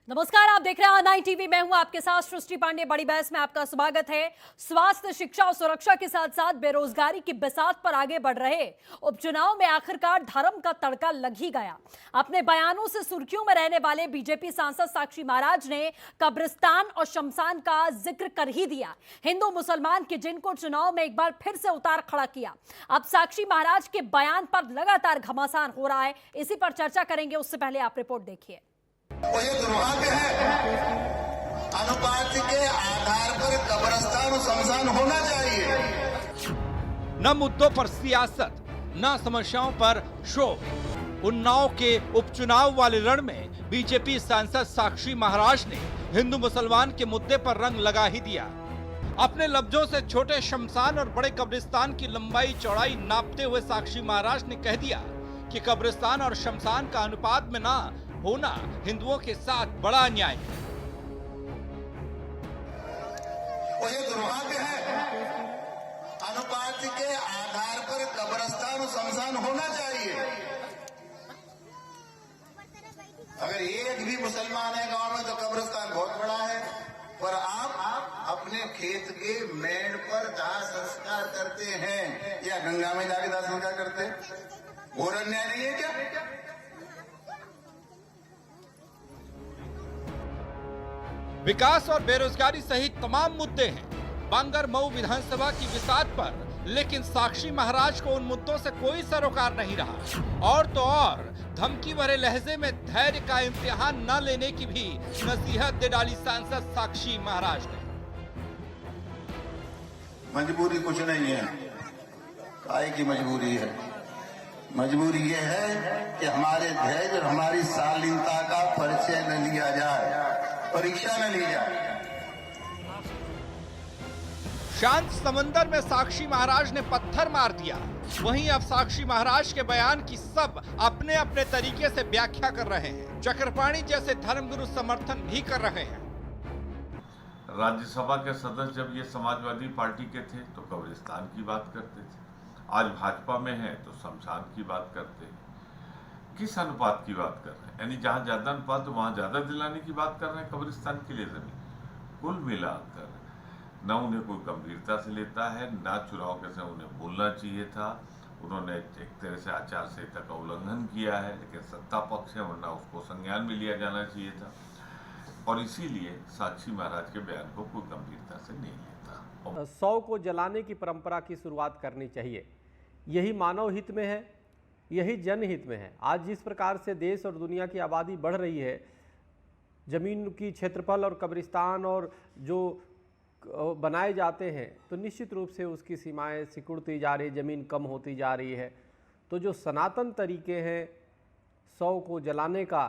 नमस्कार, आप देख रहे हैं ऑनलाइन टीवी। मैं हूं आपके साथ सृष्टि पांडे। बड़ी बहस में आपका स्वागत है। स्वास्थ्य, शिक्षा और सुरक्षा के साथ साथ बेरोजगारी की बिसात पर आगे बढ़ रहे उपचुनाव में आखिरकार धर्म का तड़का लग ही गया। अपने बयानों से सुर्खियों में रहने वाले बीजेपी सांसद साक्षी महाराज ने कब्रिस्तान और शमशान का जिक्र कर ही दिया। हिंदू मुसलमान के जिनको चुनाव में एक बार फिर से उतार खड़ा किया। अब साक्षी महाराज के बयान पर लगातार घमासान हो रहा है। इसी पर चर्चा करेंगे। उससे पहले आप रिपोर्ट देखिए। वो ये दुर्भाग्य है, अनुपात के आधार पर कब्रिस्तान और शमशान होना चाहिए। न मुद्दों पर सियासत, न समस्याओं पर शोर। उन्नाव के उपचुनाव वाले रण में बीजेपी सांसद साक्षी महाराज ने हिंदू मुसलमान के मुद्दे पर रंग लगा ही दिया। अपने लफ्जों से छोटे शमशान और बड़े कब्रिस्तान की लंबाई चौड़ाई नापते हुए साक्षी महाराज ने कह दिया कि कब्रिस्तान और शमशान का अनुपात में ना होना हिंदुओं के साथ बड़ा अन्याय है। वो ये दुर्भाग्य है, अनुपात के आधार पर कब्रिस्तान और शमशान होना चाहिए। अगर एक भी मुसलमान है गांव में तो कब्रिस्तान बहुत बड़ा है, पर आप अपने खेत के मेड़ पर दाह संस्कार करते हैं या गंगा में जाके दाह संस्कार करते हैं, और अन्याय नहीं है क्या? विकास और बेरोजगारी सहित तमाम मुद्दे हैं बांगर मऊ विधानसभा की बिसात पर, लेकिन साक्षी महाराज को उन मुद्दों से कोई सरोकार नहीं रहा। और तो और धमकी भरे लहजे में धैर्य का इम्तिहान न लेने की भी नसीहत दे डाली सांसद साक्षी महाराज ने। मजबूरी कुछ नहीं है, काहे की मजबूरी है? मजबूरी ये है कि हमारे धैर्य और हमारी शालीनता का परिचय न लिया जाए, परीक्षा न ली जाए। शांत समंदर में साक्षी महाराज ने पत्थर मार दिया। वहीं अब साक्षी महाराज के बयान की सब अपने अपने तरीके से व्याख्या कर रहे हैं। चक्रपाणी जैसे धर्मगुरु समर्थन भी कर रहे हैं। राज्यसभा के सदस्य जब ये समाजवादी पार्टी के थे तो कब्रिस्तान की बात करते थे, आज भाजपा में है तो शमशान की बात करते हैं। किस अनुपात की बात कर रहे हैं? यानी जहां ज्यादा अनुपात तो वहां ज्यादा दिलाने की बात कर रहे हैं कब्रिस्तान के लिए जमीन। कुल मिलाकर न उन्हें कोई गंभीरता से लेता है, न चुनाव के समय उन्हें बोलना चाहिए था। उन्होंने एक तरह से आचार संहिता का उल्लंघन किया है, लेकिन सत्ता पक्ष है वरना उसको संज्ञान में लिया जाना चाहिए था, और इसीलिए साक्षी महाराज के बयान को कोई गंभीरता से नहीं लेता। 100 को जलाने की परंपरा की शुरुआत करनी चाहिए। यही मानव हित में है, यही जनहित में है। आज जिस प्रकार से देश और दुनिया की आबादी बढ़ रही है, ज़मीन की क्षेत्रफल और कब्रिस्तान और जो बनाए जाते हैं, तो निश्चित रूप से उसकी सीमाएं सिकुड़ती जा रही, ज़मीन कम होती जा रही है। तो जो सनातन तरीके हैं 100 को जलाने का,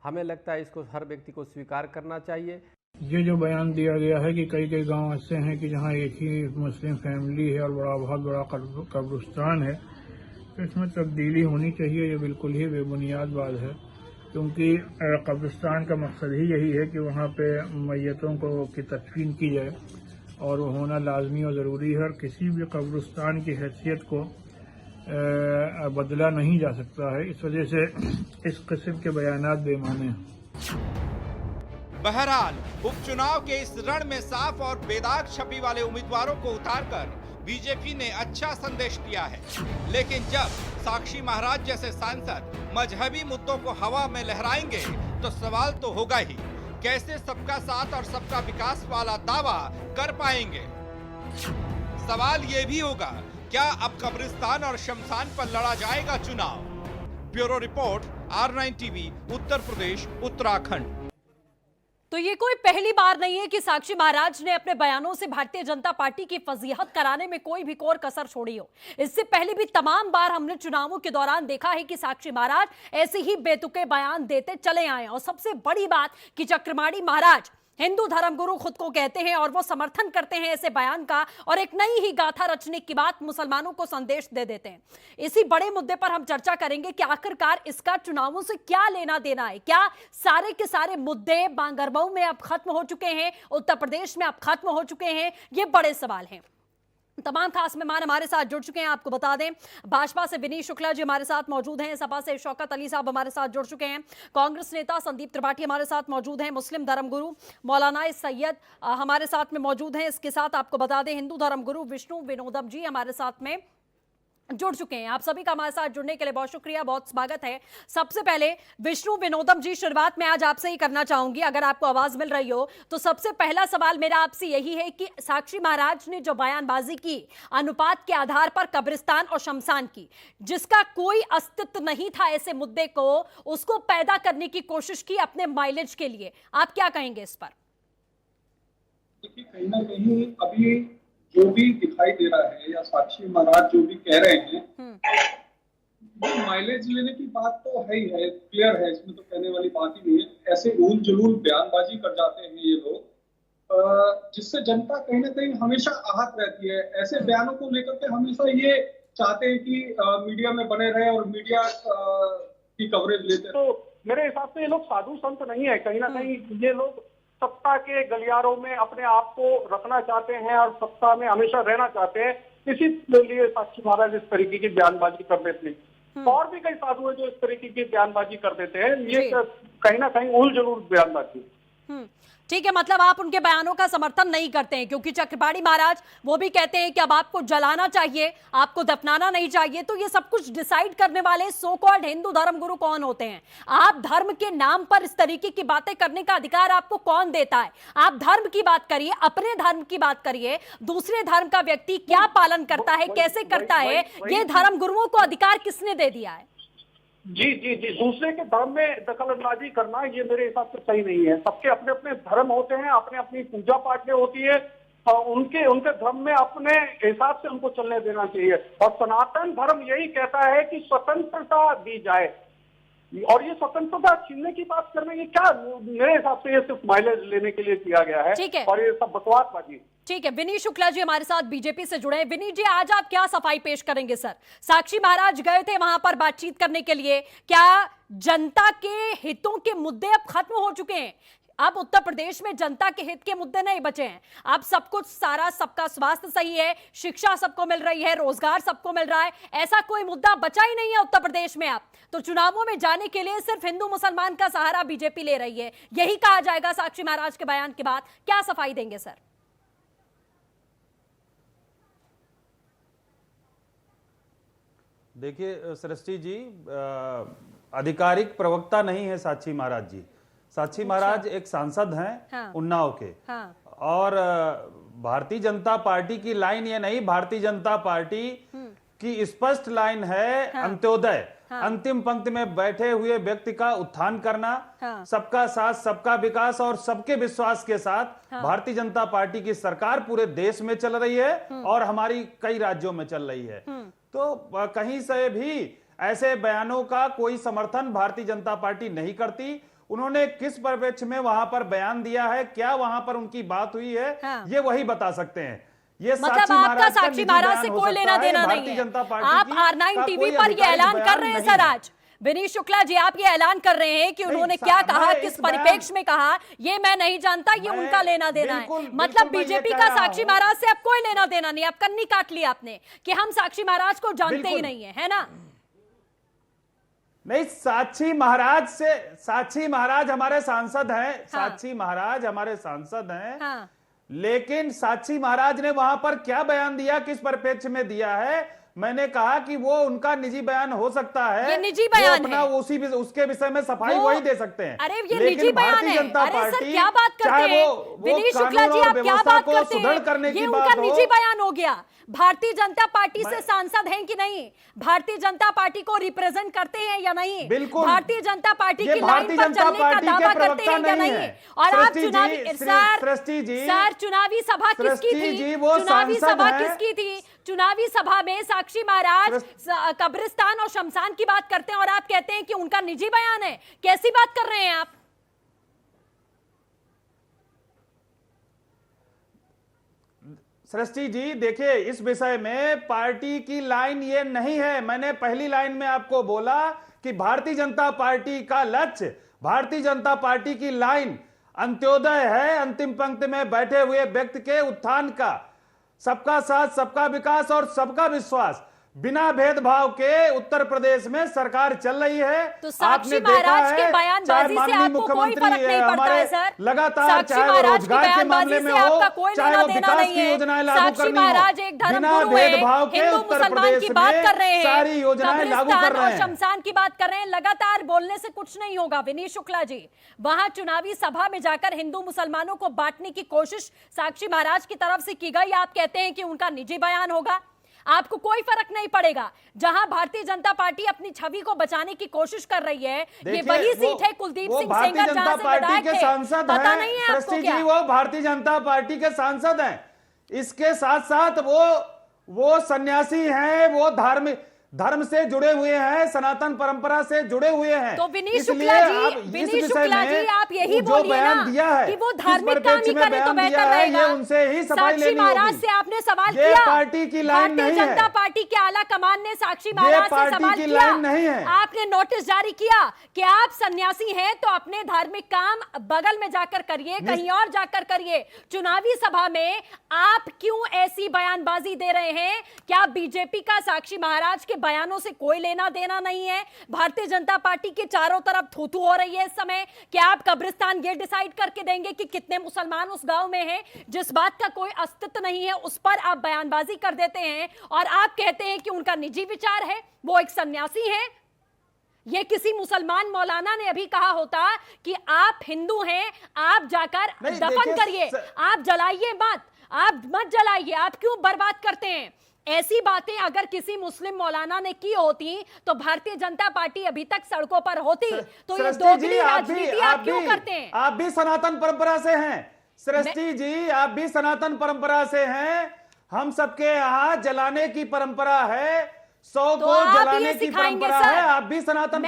हमें लगता है इसको हर व्यक्ति को स्वीकार करना चाहिए। ये जो बयान दिया गया है कि कई कई गांव ऐसे हैं कि जहां एक ही मुस्लिम फैमिली है और बहुत बड़ा कब्रिस्तान है, तो इसमें तब्दीली होनी चाहिए। ये बिल्कुल ही बेबुनियाद बात है, क्योंकि कब्रिस्तान का मकसद ही यही है कि वहाँ पे मैयतों की तदफीन की जाए, और वो होना लाजमी और ज़रूरी है। और किसी भी कब्रिस्तान की हैसियत को बदला नहीं जा सकता है। इस वजह से इस किस्म के बयानात बेमाने हैं। बहरहाल उपचुनाव के इस रण में साफ और बेदाग छवि वाले उम्मीदवारों को उतारकर बीजेपी ने अच्छा संदेश दिया है, लेकिन जब साक्षी महाराज जैसे सांसद मजहबी मुद्दों को हवा में लहराएंगे तो सवाल तो होगा ही, कैसे सबका साथ और सबका विकास वाला दावा कर पाएंगे। सवाल ये भी होगा, क्या अब कब्रिस्तान और शमशान पर लड़ा जाएगा चुनाव? Bureau report, R9 TV, Uttar Pradesh, Uttarakhand. तो ये कोई पहली बार नहीं है कि साक्षी महाराज ने अपने बयानों से भारतीय जनता पार्टी की फजीहत कराने में कोई भी कोर कसर छोड़ी हो। इससे पहले भी तमाम बार हमने चुनावों के दौरान देखा है कि साक्षी महाराज ऐसे ही बेतुके बयान देते चले आए। और सबसे बड़ी बात कि चक्रपाणी महाराज हिंदू धर्मगुरु खुद को कहते हैं और वो समर्थन करते हैं ऐसे बयान का, और एक नई ही गाथा रचने की बात मुसलमानों को संदेश दे देते हैं। इसी बड़े मुद्दे पर हम चर्चा करेंगे कि आखिरकार इसका चुनावों से क्या लेना देना है। क्या सारे के सारे मुद्दे बांगर मऊ में अब खत्म हो चुके हैं, उत्तर प्रदेश में अब खत्म हो चुके हैं? ये बड़े सवाल हैं। तमाम खास मेहमान हमारे साथ जुड़ चुके हैं। आपको बता दें, भाजपा से विनीत शुक्ला जी हमारे साथ मौजूद हैं, सपा से शौकत अली साहब हमारे साथ जुड़ चुके हैं, कांग्रेस नेता संदीप त्रिपाठी हमारे साथ मौजूद हैं, मुस्लिम धर्मगुरु मौलाना सैयद हमारे साथ में मौजूद हैं। इसके साथ आपको बता दें, हिंदू धर्मगुरु विष्णु विनोदम जी हमारे साथ में जुड़ चुके हैं। आप सभी का हमारे साथ जुड़ने के लिए बहुत शुक्रिया, बहुत स्वागत है। सबसे पहले विष्णु विनोदम जी, शुरुआत में आज आपसे ही करना चाहूंगी, अगर आपको आवाज मिल रही हो तो। सबसे पहला सवाल मेरा आपसे यही है कि साक्षी महाराज ने जो बयानबाजी की अनुपात के आधार पर कब्रिस्तान और शमशान की, जिसका कोई अस्तित्व नहीं था, ऐसे मुद्दे को उसको पैदा करने की कोशिश की अपने माइलेज के लिए, आप क्या कहेंगे इस पर? देखिए, कहीं ना कहीं अभी जो भी दिखाई दे रहा है या साक्षी महाराज जो भी कह रहे हैं, वो माइलेज लेने की बात तो है ही है, क्लियर है, इसमें तो कहने वाली बात ही नहीं है। ऐसे उल जुलूल बयानबाजी कर जाते हैं ये लोग, जिससे जनता कहीं ना कहीं हमेशा आहत रहती है। ऐसे बयानों को लेकर के हमेशा ये चाहते हैं कि मीडिया में बने रहे और मीडिया की कवरेज लेते रहे। तो मेरे हिसाब से ये लोग साधु संत नहीं है, कहीं ना कहीं ये लोग सत्ता के गलियारों में अपने आप को रखना चाहते हैं और सत्ता में हमेशा रहना चाहते हैं। इसी लिए साक्षी महाराज इस तरीके की बयानबाजी कर देते हैं। और भी कई साधु हैं जो इस तरीके की बयानबाजी कर देते हैं। ये कहीं ना कहीं उल जलूल बयानबाजी। ठीक है, मतलब आप उनके बयानों का समर्थन नहीं करते हैं, क्योंकि चक्रपाणी महाराज वो भी कहते हैं कि अब आपको जलाना चाहिए, आपको दफनाना नहीं चाहिए। तो ये सब कुछ डिसाइड करने वाले सो कॉल्ड हिंदू धर्मगुरु कौन होते हैं? आप धर्म के नाम पर इस तरीके की बातें करने का अधिकार आपको कौन देता है? आप धर्म की बात करिए, अपने धर्म की बात करिए, दूसरे धर्म का व्यक्ति क्या पालन करता है, कैसे करता है, ये धर्मगुरुओं को अधिकार किसने दे दिया है? जी जी जी, दूसरे के धर्म में दखलंदाजी करना ये मेरे हिसाब से सही नहीं है। सबके अपने अपने धर्म होते हैं, अपने अपनी पूजा पाठ होती है, उनके उनके धर्म में अपने हिसाब से उनको चलने देना चाहिए। और सनातन धर्म यही कहता है कि स्वतंत्रता दी जाए, और ये स्वतंत्रता छीनने की बात करना, ये क्या, मेरे हिसाब से ये सिर्फ माइलेज लेने के लिए किया गया है। ठीक है, और ये सब बकवासबाजी। ठीक है, विनीत शुक्ला जी हमारे साथ बीजेपी से जुड़े हैं। विनीत जी, आज आप क्या सफाई पेश करेंगे? सर, साक्षी महाराज गए थे वहां पर बातचीत करने के लिए, क्या जनता के हितों के मुद्दे अब खत्म हो चुके हैं? अब उत्तर प्रदेश में जनता के हित के मुद्दे नहीं बचे हैं। अब सब कुछ सारा, सबका स्वास्थ्य सही है, शिक्षा सबको मिल रही है, रोजगार सबको मिल रहा है, ऐसा कोई मुद्दा बचा ही नहीं है उत्तर प्रदेश में। अब तो चुनावों में जाने के लिए सिर्फ हिंदू मुसलमान का सहारा बीजेपी ले रही है, यही कहा जाएगा साक्षी महाराज के बयान के बाद। क्या सफाई देंगे सर? देखिए सृष्टि जी, आधिकारिक प्रवक्ता नहीं है साक्षी महाराज जी। साक्षी महाराज एक सांसद हैं, हाँ, उन्नाव के, हाँ, और भारतीय जनता पार्टी की लाइन ये नहीं, भारतीय जनता पार्टी की स्पष्ट लाइन है, हाँ, अंत्योदय, हाँ, अंतिम पंक्ति में बैठे हुए व्यक्ति का उत्थान करना, हाँ, सबका साथ सबका विकास और सबके विश्वास के साथ। हाँ, भारतीय जनता पार्टी की सरकार पूरे देश में चल रही है और हमारी कई राज्यों में चल रही है। तो कहीं से भी ऐसे बयानों का कोई समर्थन भारतीय जनता पार्टी नहीं करती। उन्होंने किस परिप्रेक्ष्य में वहां पर बयान दिया है, क्या वहां पर उनकी बात हुई है, हाँ, ये वही बता सकते हैं। ये मतलब आपका साक्षी महाराज से कोई लेना देना नहीं है। आप R9 टीवी पर ये ऐलान कर रहे हैं सर आज, विनीत शुक्ला जी, आप ये ऐलान कर रहे हैं कि उन्होंने क्या कहा, किस परिप्रेक्ष्य में कहा, ये मैं नहीं जानता, ये उनका लेना देना है। मतलब बीजेपी का साक्षी महाराज से अब कोई लेना देना नहीं, अब कन्नी काट लिया आपने कि हम साक्षी महाराज को जानते ही नहीं है ना? नहीं, साक्षी महाराज हमारे सांसद हैं, हाँ, साक्षी महाराज हमारे सांसद हैं, हाँ, लेकिन साक्षी महाराज ने वहां पर क्या बयान दिया, किस परिप्रेक्ष्य में दिया है, मैंने कहा कि वो उनका निजी बयान हो सकता है, ये निजी बयान है, उसके विषय में सफाई वही दे सकते हैं। अरे ये निजी बयान है, अरे सर क्या बात करते हैं विनीत शुक्ला जी, आप क्या बात करते हैं? ये उनका निजी बयान हो गया। भारतीय जनता पार्टी से सांसद हैं कि नहीं? भारतीय जनता पार्टी को रिप्रेजेंट करते हैं या नहीं? बिल्कुल, भारतीय जनता पार्टी की लाइन पर चलने का दावा करते हैं या नहीं? और आप चुनावी सर चुनावी सभा किसकी थी? चुनावी सभा किसकी थी? चुनावी सभा में साक्षी महाराज कब्रिस्तान और शमशान की बात करते हैं और आप कहते हैं कि उनका निजी बयान है। कैसी बात कर रहे हैं आप? सृष्टि जी, देखिए, इस विषय में पार्टी की लाइन ये नहीं है। मैंने पहली लाइन में आपको बोला कि भारतीय जनता पार्टी का लक्ष्य, भारतीय जनता पार्टी की लाइन अंत्योदय है, अंतिम पंक्ति में बैठे हुए व्यक्ति के उत्थान का, सबका साथ, सबका विकास और सबका विश्वास, बिना भेदभाव के उत्तर प्रदेश में सरकार चल रही है। तो साक्षी महाराज के बयानबाजी से आपको कोई फर्क नहीं पड़ता है सर? लगातार साक्षी चाहे वो महाराज की रोजगार के बयानबाजी मामले में से हो, आपका कोई चाहे लेना वो देना विकास नहीं की है। योजनाएं लागू साक्षी करनी महाराज हो, एक बिना धर्मगुरु है, भेदभाव के हिंदू उत्तर मुसलमान प्रदेश की बात में कर रहे हैं, सारी योजनाएं लागू कर कब्रिस्तान रहे और हैं। शमशान की बात कर रहे हैं। लगातार बोलने से कुछ नहीं होगा विनीत शुक्ला जी। वहां चुनावी सभा में जाकर हिंदू मुसलमानों को बांटने की कोशिश साक्षी महाराज की तरफ से की गई। आप कहते हैं कि उनका निजी बयान होगा, आपको कोई फर्क नहीं पड़ेगा। जहां भारतीय जनता पार्टी अपनी छवि को बचाने की कोशिश कर रही है, ये वही सीट है कुलदीप सिंह सेंगर जहां से विधायक थे। सांसद पता नहीं है आपको क्या? वो भारतीय जनता पार्टी के सांसद हैं। इसके साथ साथ वो सन्यासी हैं, वो धर्म से जुड़े हुए हैं, सनातन परंपरा से जुड़े हुए हैं। तो विनीत शुक्ला जी आप यही बोलिए ना कि वो धार्मिक काम ही करे तो बेहतर रहेगा। उनसे ही सफाई साक्षी लेनी महाराज होगी। से आपने सवाल ये किया, पार्टी की लाइन नहीं है। भारतीय जनता पार्टी के आला कमान ने साक्षी महाराज से सवाल की किया, लाइन नहीं है। आपने नोटिस जारी किया कि आप सन्यासी हैं तो अपने धार्मिक काम बगल में जाकर करिए, कहीं और जाकर करिए। चुनावी सभा में आप क्यों ऐसी बयानबाजी दे रहे हैं? क्या बीजेपी का साक्षी महाराज के बयानों से कोई लेना देना नहीं है? भारतीय जनता पार्टी के चारों तरफ थू-थू हो रही है इस समय। क्या आप कब्रिस्तान ये डिसाइड करके देंगे कि कितने मुसलमान उस गांव में हैं? जिस बात का कोई अस्तित्व नहीं है उस पर आप बयानबाजी कर देते हैं और आप कहते हैं कि उनका निजी विचार है, वो एक सन्यासी है। ये किसी मुसलमान मौलाना ने अभी कहा होता कि आप हिंदू हैं, आप जाकर दफन करिए, आप जलाइए मत, आप मत जलाइए, आप क्यों बर्बाद करते हैं? ऐसी बातें अगर किसी मुस्लिम मौलाना ने की होती तो भारतीय जनता पार्टी अभी तक सड़कों पर होती। तो ये दोगली राजनीति आप क्यों करते हैं? आप भी सनातन परंपरा से हैं सृष्टि जी, आप भी सनातन परंपरा से हैं। हम सबके यहाँ जलाने की परंपरा है, 100 को जलाने की परंपरा है। आप भी सनातन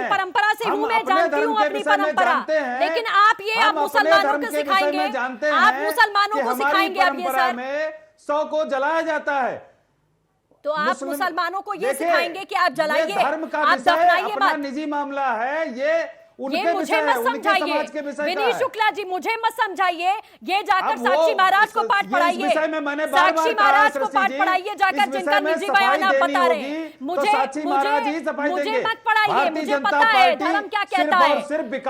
परंपरा से हूं, मैं जानती हूं अपनी परंपरा, लेकिन आप ये आप मुसलमानों को सिखाएंगे, आप मुसलमानों को सिखाएंगे अब ये सर 100 को जलाया जाता है। तो आप मुसलमानों को ये सिखाएंगे कि आप जलाइए, धर्म का आप दफनाइए अपना मत। निजी मामला है, ये ये मुझे मत समझाइए विनीत शुक्ला जी, मुझे मत समझाइए। ये जाकर साक्षी महाराज को पाठ पढ़ाइए, साक्षी महाराज को पाठ पढ़ाइए जाकर, जिनका निजी बयान आप बता रहे हैं। मुझे मत पढ़ाइए, मुझे पता है धर्म क्या कहता है।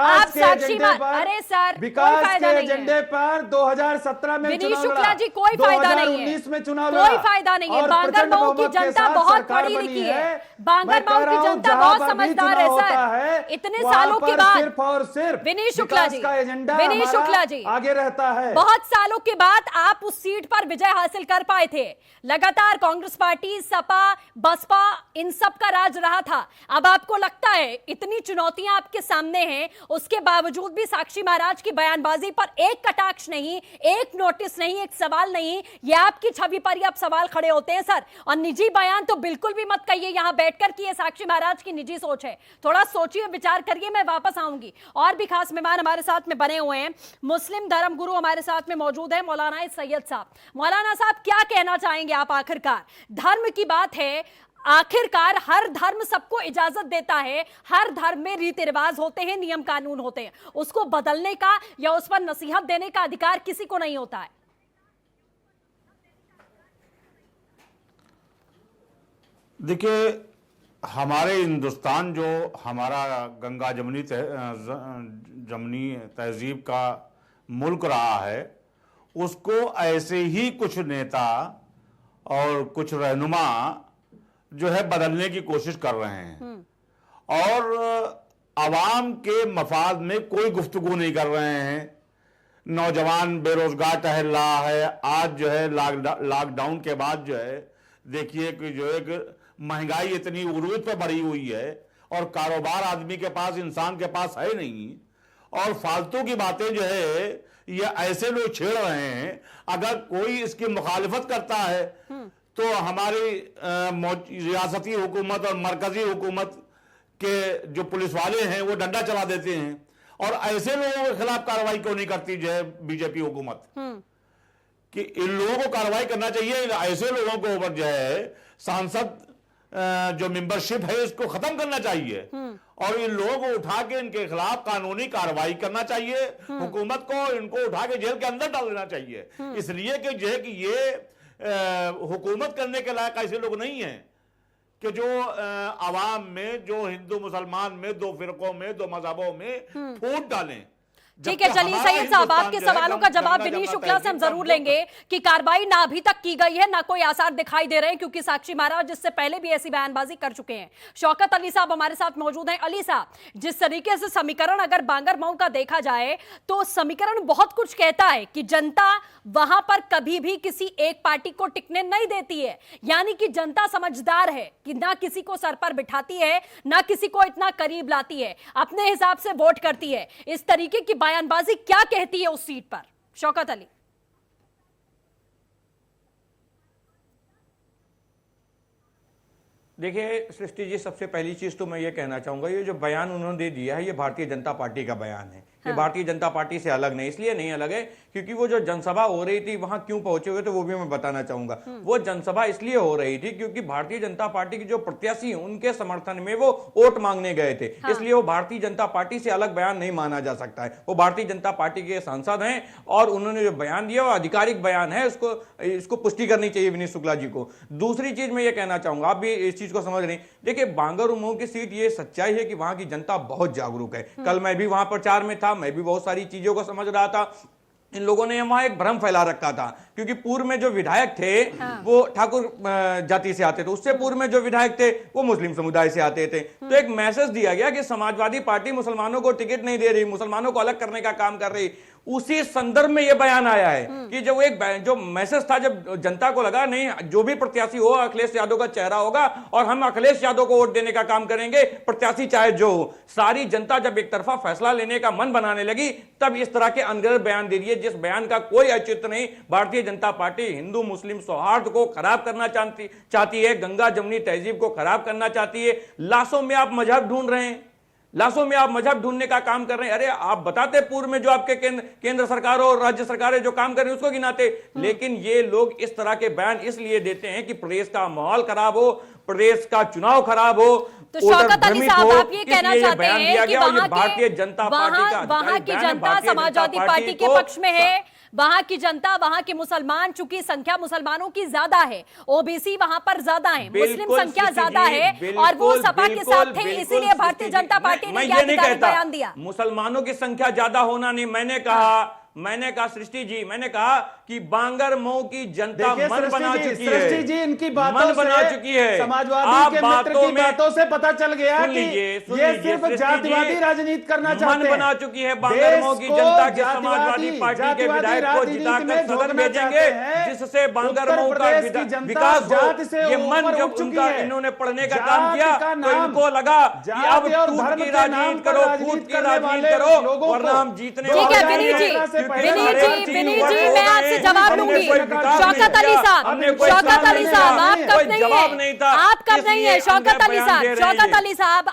आप साक्षी अरे सर कोई फायदा नहीं है पर 2017 में विनीत शुक्ला जी, कोई फायदा नहीं है, कोई फायदा नहीं है। बांगरमऊ की जनता बहुत पढ़ी लिखी है, बांगरमऊ की जनता बहुत समझदार है सर। इतने सालों के सिर्फ और सिर्फ विनीत शुक्ला जी, विनीत शुक्ला जी आगे रहता है। बहुत सालों के बाद आप उस सीट पर विजय हासिल कर पाए थे। लगातार कांग्रेस पार्टी, सपा, बसपा, इन सब का राज रहा था। अब आपको लगता है इतनी चुनौतियां आपके सामने हैं, उसके बावजूद भी साक्षी महाराज की बयानबाजी पर एक कटाक्ष नहीं, एक नोटिस नहीं, एक सवाल नहीं। ये आपकी छवि पर ही अब सवाल खड़े होते हैं सर। और निजी बयान तो बिल्कुल भी मत कहिए यहां बैठकर कि ये साक्षी महाराज की निजी सोच है। थोड़ा सोचिए, विचार करिए। मैं वापस आऊंगी। और भी खास मेहमान हमारे साथ में बने हुए हैं, मुस्लिम धर्म गुरु हमारे साथ में मौजूद है मौलाना सैयद साहब। मौलाना साहब, क्या कहना चाहेंगे आप? आखिरकार धर्म की बात है, आखिरकार हर धर्म सबको इजाजत देता है, हर धर्म में रीति रिवाज होते हैं, नियम कानून होते हैं, उसको बदलने का या उस पर नसीहत देने का अधिकार किसी को नहीं होता है। देखिए, हमारे हिंदुस्तान जो हमारा गंगा जमनी तहजीब का मुल्क रहा है, उसको ऐसे ही कुछ नेता और कुछ रहनुमा जो है बदलने की कोशिश कर रहे हैं और आवाम के मफाद में कोई गुफ्तगू नहीं कर रहे हैं। नौजवान बेरोजगार टहल रहा है। आज जो है लॉकडाउन के बाद जो है देखिए कि जो एक महंगाई इतनी उरूज पे बढ़ी हुई है और कारोबार आदमी के पास, इंसान के पास है नहीं, और फालतू की बातें जो है ये ऐसे लोग छेड़ रहे हैं। अगर कोई इसकी मुखालिफत करता है तो हमारी रियासती हुकूमत और मरकजी हुकूमत के जो पुलिस वाले हैं वो डंडा चला देते हैं। और ऐसे लोगों के खिलाफ कार्रवाई क्यों नहीं करती जो है बीजेपी हुकूमत कि इन लोगों को कार्रवाई करना चाहिए। ऐसे लोगों को ऊपर जो है सांसद जो मेंबरशिप है इसको खत्म करना चाहिए और इन लोगों को उठा के इनके खिलाफ कानूनी कार्रवाई करना चाहिए। हुकूमत को इनको उठा के जेल के अंदर डाल देना चाहिए, इसलिए कि जो है कि ये हुकूमत करने के लायक ऐसे लोग नहीं हैं कि जो आवाम में, जो हिंदू मुसलमान में, दो फिरकों में, दो मजहबों में फूट डालें। ठीक है, चलिए सैयद साहब, आपके सवालों का जवाब विनीत शुक्ला से हम जरूर लेंगे कि कार्रवाई ना अभी तक की गई है, ना कोई आसार दिखाई दे रहे हैं, क्योंकि साक्षी महाराज इससे पहले भी ऐसी बयानबाजी कर चुके हैं। शौकत अली साहब हमारे साथ मौजूद हैं। अली साहब, जिस तरीके से समीकरण अगर बांगर मऊ का देखा जाए तो समीकरण बहुत कुछ कहता है कि जनता वहां पर कभी भी किसी एक पार्टी को टिकने नहीं देती है, यानी कि जनता समझदार है कि ना किसी को सर पर बिठाती है, ना किसी को इतना करीब लाती है, अपने हिसाब से वोट करती है। इस तरीके की बयानबाजी क्या कहती है उस सीट पर? शौकत अली। देखिए सृष्टि जी, सबसे पहली चीज तो मैं ये कहना चाहूंगा, ये जो बयान उन्होंने दे दिया है ये भारतीय जनता पार्टी का बयान है। ये भारतीय जनता पार्टी से अलग नहीं, इसलिए नहीं अलग है क्योंकि वो जो जनसभा हो रही थी वहां क्यों पहुंचे हुए थे वो भी मैं बताना चाहूंगा। वो जनसभा इसलिए हो रही थी क्योंकि भारतीय जनता पार्टी के जो प्रत्याशी हैं उनके समर्थन में वो वोट मांगने गए थे, इसलिए वो भारतीय जनता पार्टी से अलग बयान नहीं माना जा सकता है। वो भारतीय जनता पार्टी के सांसद हैं और उन्होंने जो बयान दिया वो आधिकारिक बयान है, इसको पुष्टि करनी चाहिए विनीत शुक्ला जी को। दूसरी चीज मैं ये कहना चाहूंगा, आप भी इस चीज को समझ रहे हैं, देखिए बांगर मऊ की सीट, ये सच्चाई है कि वहां की जनता बहुत जागरूक है। कल मैं भी वहां प्रचार में था, मैं भी बहुत सारी चीजों को समझ रहा था। इन लोगों ने वहां एक भ्रम फैला रखा था क्योंकि पूर्व में जो विधायक थे वो ठाकुर जाति से आते थे, उससे पूर्व में जो विधायक थे वो मुस्लिम समुदाय से आते थे। तो एक मैसेज दिया गया कि समाजवादी पार्टी मुसलमानों को टिकट नहीं दे रही, मुसलमानों को अलग करने का काम कर रही। उसी संदर्भ में यह बयान आया है कि जब एक जो मैसेज था, जब जनता को लगा नहीं जो भी प्रत्याशी हो अखिलेश यादव का चेहरा होगा और हम अखिलेश यादव को वोट देने का काम करेंगे, प्रत्याशी चाहे जो हो। सारी जनता जब एक तरफा फैसला लेने का मन बनाने लगी तब इस तरह के अनगढ़ बयान दे दिए, जिस बयान का कोई औचित्य नहीं। भारतीय जनता पार्टी हिंदू मुस्लिम सौहार्द को खराब करना चाहती है, गंगा जमुनी तहजीब को खराब करना चाहती है। लाशों में आप मजहब ढूंढ रहे हैं, लाशों में आप मजहब ढूंढने का काम कर रहे हैं। अरे आप बताते पूर्व में जो आपके केंद्र सरकारों और राज्य सरकारें जो काम कर रही है उसको गिनाते, लेकिन ये लोग इस तरह के बयान इसलिए देते हैं कि प्रदेश का माहौल खराब हो, प्रदेश का चुनाव खराब हो। तो शौकत अली साहब, आप ये कहना चाहते हैं कि भारतीय जनता पार्टी का वहां की जनता समाजवादी पार्टी के पक्ष में है, वहां की जनता, वहां के मुसलमान, चूंकि संख्या मुसलमानों की ज्यादा है, ओबीसी वहां पर ज्यादा है, मुस्लिम संख्या ज्यादा है और वो सपा के साथ थे, इसीलिए भारतीय जनता पार्टी ने यह बयान दिया। मुसलमानों की संख्या ज्यादा होना नहीं, मैंने कहा सृष्टि जी, मैंने कहा कि बांगर मऊ की जनता मन बना चुकी है। सृष्टि जी, इनकी बातों मन बना चुकी है, समाजवादी के मित्र की बातों से पता चल गया कि ये सिर्फ जातिवादी राजनीति करना चाहते हैं। मन बना चुकी है बांगर मऊ की जनता के समाजवादी पार्टी के विधायक को जिताकर सदन भेजेंगे, जिससे बांगर मऊ का विकास हो। ये मन जब उनका इन्होंने पढ़ने का काम किया तो इनको लगा कि अब टूट की राजनीति करो, फूट की राजनीति करो, वरना हम जीतने वाले हैं। विनीत जी, मैं आपसे जवाब लूंगी। शौकत अली साहब, आप कब नहीं है? शौकत अली साहब,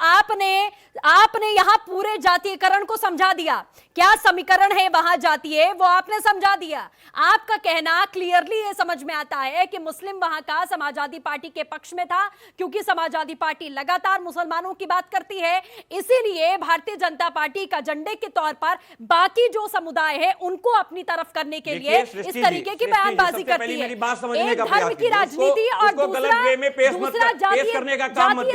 आपने यहाँ पूरे जातीयकरण को समझा दिया। क्या समीकरण है वहां जातीय, वो आपने समझा दिया। आपका कहना क्लियरली ये समझ में आता है कि मुस्लिम वहां का समाजवादी पार्टी के पक्ष में था, क्योंकि समाजवादी पार्टी लगातार मुसलमानों की बात करती है, इसीलिए भारतीय जनता पार्टी का झंडे के तौर पर बाकी जो समुदाय है उनको अपनी तरफ करने के लिए इस तरीके की बयानबाजी करती है। एक धर्म की राजनीति और दूसरा जातीय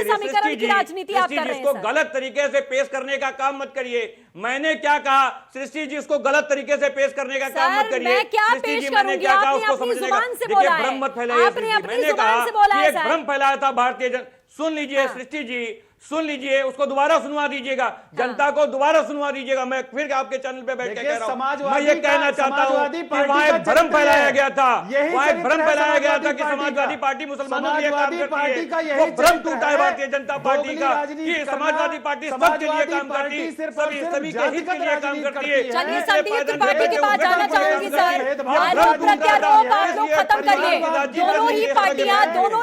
समीकरण की राजनीति आप कर रहे हैं। गलत तरीके से पेश करने का काम मत करिए। मैंने क्या कहा सृष्टि जी, उसको गलत तरीके से पेश करने का काम मत करिए। मैं क्या पेश करूंगी? आपने अपनी जुबान से बोला है, आपने अपनी जुबान से बोला है। एक भ्रम फैलाया था भारतीय सुन लीजिए सृष्टि जी, सुन लीजिए, उसको दोबारा सुनवा दीजिएगा, जनता को दोबारा सुनवा दीजिएगा। मैं फिर आपके चैनल पे बैठ के कह रहा हूं, मैं ये कहना चाहता हूं कि वहां एक भ्रम फैलाया गया था, वहां एक भ्रम फैलाया गया था कि समाजवादी पार्टी मुसलमानों के लिए काम करती है। वो भ्रम टूटा है भारतीय जनता पार्टी का कि समाजवादी पार्टी सबके लिए काम करती है, सभी के हित के लिए काम करती है। चलिए संदीप त्रिपाठी के पास जाना चाहूंगी सर। आरोप प्रत्यारोप आप लोग खत्म करिए। दोनों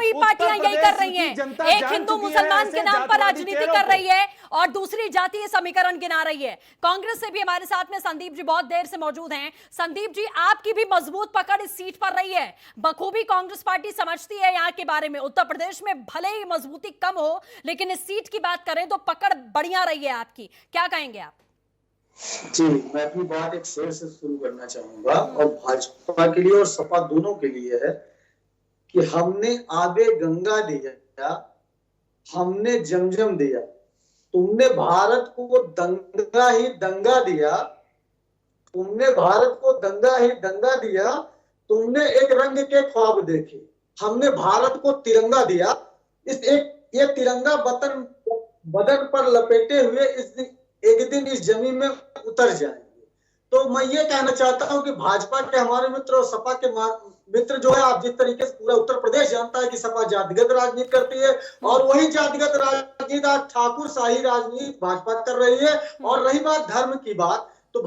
ही पार्टियां यही कर रही हैं। एक हिंदू मुसलमान के नाम पर राजनीति कर रही है और दूसरी जातीय समीकरण गिना रही है। कांग्रेस से भी हमारे साथ में संदीप जी बहुत देर से मौजूद हैं। संदीप जी, आपकी भी मजबूत पकड़ इस सीट पर रही है, बखूबी कांग्रेस पार्टी समझती है यहाँ के बारे में। उत्तर प्रदेश में भले ही मजबूती कम हो, लेकिन इस सीट की बात करें तो पकड़ बढ़िया रही है आपकी, क्या कहेंगे आप? जी, मैं अपनी बात एक शेर से शुरू करना चाहूंगा और भाजपा के लिए और सपा दोनों के लिए है कि हमने आबे गंगा दिया, हमने जमजम दिया, तुमने भारत को दंगा ही दंगा दिया, तुमने भारत को दंगा ही दंगा दिया, तुमने एक रंग के ख्वाब देखे, हमने भारत को तिरंगा दिया। ये तिरंगा बदन पर लपेटे हुए एक दिन इस जमीन में उतर जाएंगे। तो मैं ये कहना चाहता हूं कि भाजपा के हमारे मित्र और सपा के मित्र जो है, आप जिस तरीके से पूरा उत्तर प्रदेश जानता है कि सपा जातिगत राजनीति करती है, और वही जातिगत राजनीति आज ठाकुर शाही राजनीति भाजपा कर रही है। और रही बात धर्म की बात, तो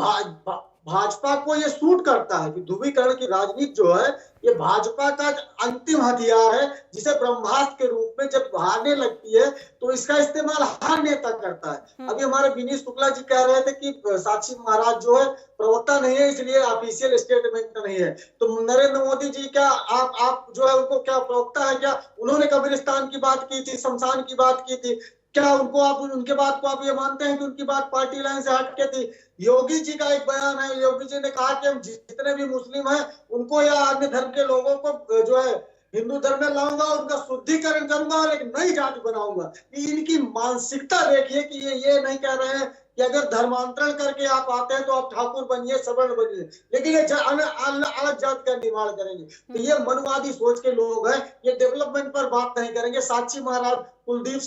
भाजपा को ये सूट करता है कि ध्रुवीकरण की राजनीति जो है ये भाजपा का अंतिम हथियार है, जिसे ब्रह्मास्त्र के रूप में जब हारने लगती है तो इसका इस्तेमाल हर नेता करता है। अभी हमारे विनीत शुक्ला जी कह रहे थे कि साक्षी महाराज जो है प्रवक्ता नहीं है, इसलिए ऑफिशियल स्टेटमेंट नहीं है। तो नरेंद्र मोदी जी क्या आप जो है उनको क्या प्रवक्ता है क्या? उन्होंने कब्रिस्तान की बात की थी, शमशान की बात की थी, क्या उनको आप उनके बात को आप ये मानते हैं कि उनकी बात पार्टी लाइन से हट के थी? योगी जी का एक बयान है, योगी जी ने कहा कि हम जितने भी मुस्लिम हैं उनको या अन्य धर्म के लोगों को जो है हिंदू धर्म में लाऊंगा, उनका शुद्धिकरण करूंगा और एक नई जाति बनाऊंगा। इनकी मानसिकता देखिए कि ये नहीं कह रहे हैं कि अगर धर्मांतरण करके आप आते हैं तो आप ठाकुर बनिए, सवर्ण बनिए, लेकिन ये अलग जात का निर्माण करेंगे। तो ये मनवादी सोच के लोग हैं, ये डेवलपमेंट पर बात नहीं करेंगे। साक्षी महाराज कुलदीप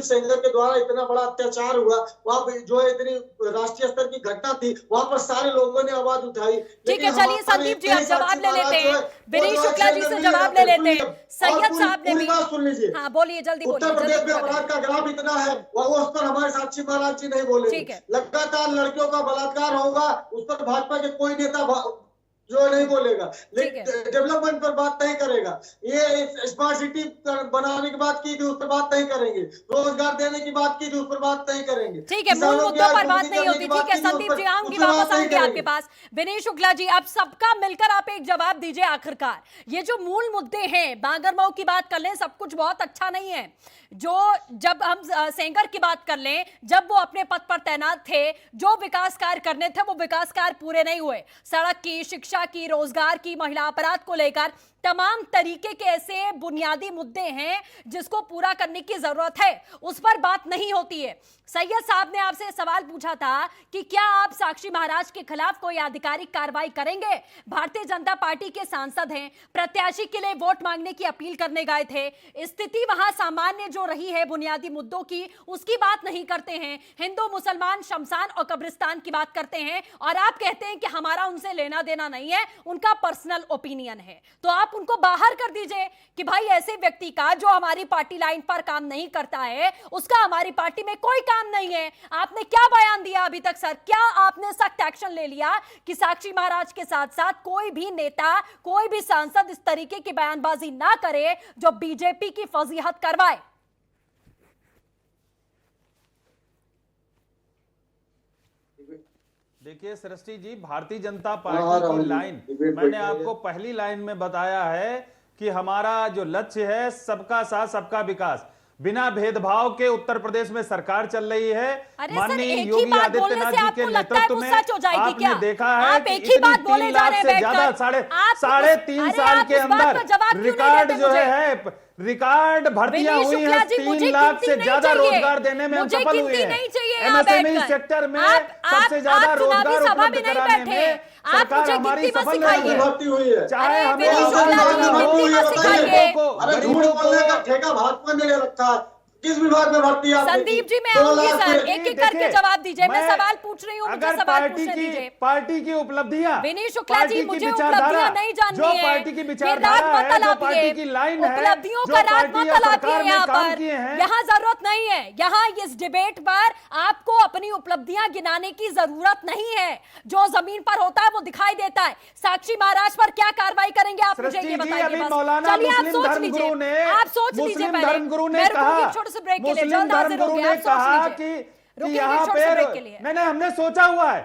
सेंगर के द्वारा इतना बड़ा अत्याचार हुआ, वहाँ पे जो है इतनी राष्ट्रीय स्तर की घटना थी, वहाँ पर सारे लोगों ने आवाज उठाई। ठीक है, चलिए संदीप जी आप जवाब ले लेते हैं, विनीत शुक्ला जी से जवाब ले लेते हैं। सैयद साहब ने भी सुन लीजिए, हाँ बोलिए, जल्दी बोलिए। उत्तर प्रदेश में अपराध का ग्राफ इतना है, उस पर हमारे साक्षी महाराज जी नहीं बोले। लगातार लड़कियों का बलात्कार होगा, उस पर भाजपा के कोई नेता जो नहीं बोलेगा, लेकिन डेवलपमेंट पर बात नहीं करेगा। ये स्मार्ट सिटी बनाने की बात की थी, उस पर बात नहीं करेंगे। रोजगार देने की बात की थी, उस पर बात नहीं करेंगे। ठीक है, मूल मुद्दों पर बात नहीं होती। ठीक है संदीप जी, आऊंगी वापस आऊंगी आपके पास। विनीत शुक्ला जी, अब सबका मिलकर आप एक जवाब दीजिए आखिरकार। ये जो मूल मुद्दे हैं, बांगरमऊ की बात कर लें, सब कुछ बहुत अच्छा नहीं है। जब हम सेंगर की बात कर लें, जब वो अपने पद पर तैनात थे, जो विकास कार्य करने थे वो विकास कार्य पूरे नहीं हुए। सड़क की, शिक्षा की, रोजगार की, महिला अपराध को लेकर तमाम तरीके के ऐसे बुनियादी मुद्दे हैं जिसको पूरा करने की जरूरत है, उस पर बात नहीं होती है। सैयद साहब ने आपसे सवाल पूछा था कि क्या आप साक्षी महाराज के खिलाफ कोई आधिकारिक कार्रवाई करेंगे? भारतीय जनता पार्टी के सांसद हैं, प्रत्याशी के लिए वोट मांगने की अपील करने गए थे। स्थिति वहां सामान्य जो रही है बुनियादी मुद्दों की, उसकी बात नहीं करते हैं। हिंदू मुसलमान, शमशान और कब्रिस्तान की बात करते हैं, और आप कहते हैं कि हमारा उनसे लेना देना नहीं है, उनका पर्सनल ओपिनियन है। तो आप उनको बाहर कर दीजिए कि भाई ऐसे व्यक्ति का जो हमारी पार्टी लाइन पर काम नहीं करता है, उसका हमारी पार्टी में कोई काम नहीं है। आपने क्या बयान दिया अभी तक सर? क्या आपने सख्त एक्शन ले लिया कि साक्षी महाराज के साथ साथ कोई भी नेता, कोई भी सांसद इस तरीके की बयानबाजी ना करे जो बीजेपी की फजीहत करवाए? देखिए सृष्टि जी, भारतीय जनता पार्टी की लाइन, मैंने आपको पहली लाइन में बताया है कि हमारा जो लक्ष्य है सबका साथ सबका विकास। बिना भेदभाव के उत्तर प्रदेश में सरकार चल रही है। माननीय योगी आदित्यनाथ जी के नेतृत्व में आपने देखा है कि इतनी 3 लाख से ज्यादा साढ़े 3 साल के अंदर रिकॉर्ड जो है रिकॉर्ड भर्तियां हुई हैं। 3 लाख से ज्यादा रोजगार देने में हम सफल हुए हैं। एमएसएमई सेक्टर में सबसे ज्यादा रोजगार उपलब्ध कराने में सरकार हमारी सफल भर्ती हुई है। चाहे हमें ठेका भाजपा ने ले रखा है, किस विभाग में भर्ती है? संदीप जी, मैं आऊंगी सर, एक एक करके जवाब दीजिए। मैं सवाल पूछ रही हूँ, मुझे सवाल पूछने दीजिए। पार्टी की उपलब्धियां, विनीत शुक्ला जी, मुझे उपलब्धियां नहीं जाननी है। जो पार्टी की विचारधारा है, जो पार्टी की लाइन है, उपलब्धियों का रात मत लाइए यहाँ पर, यहाँ जरूरत नहीं है। यहाँ इस डिबेट पर आपको अपनी उपलब्धियां गिनाने की जरूरत नहीं है। जो जमीन पर होता है वो दिखाई देता है। साक्षी महाराज पर क्या कार्रवाई करेंगे आप मुझे ये बताइए। चलिए आप सोच लीजिए, आप सोच लीजिए पहले। मैं रुकूंगी छोटे से ब्रेक के लिए, जल्द हाजिर होंगे। आप सोच लीजिए, यहाँ पे नहीं, हमने सोचा हुआ है।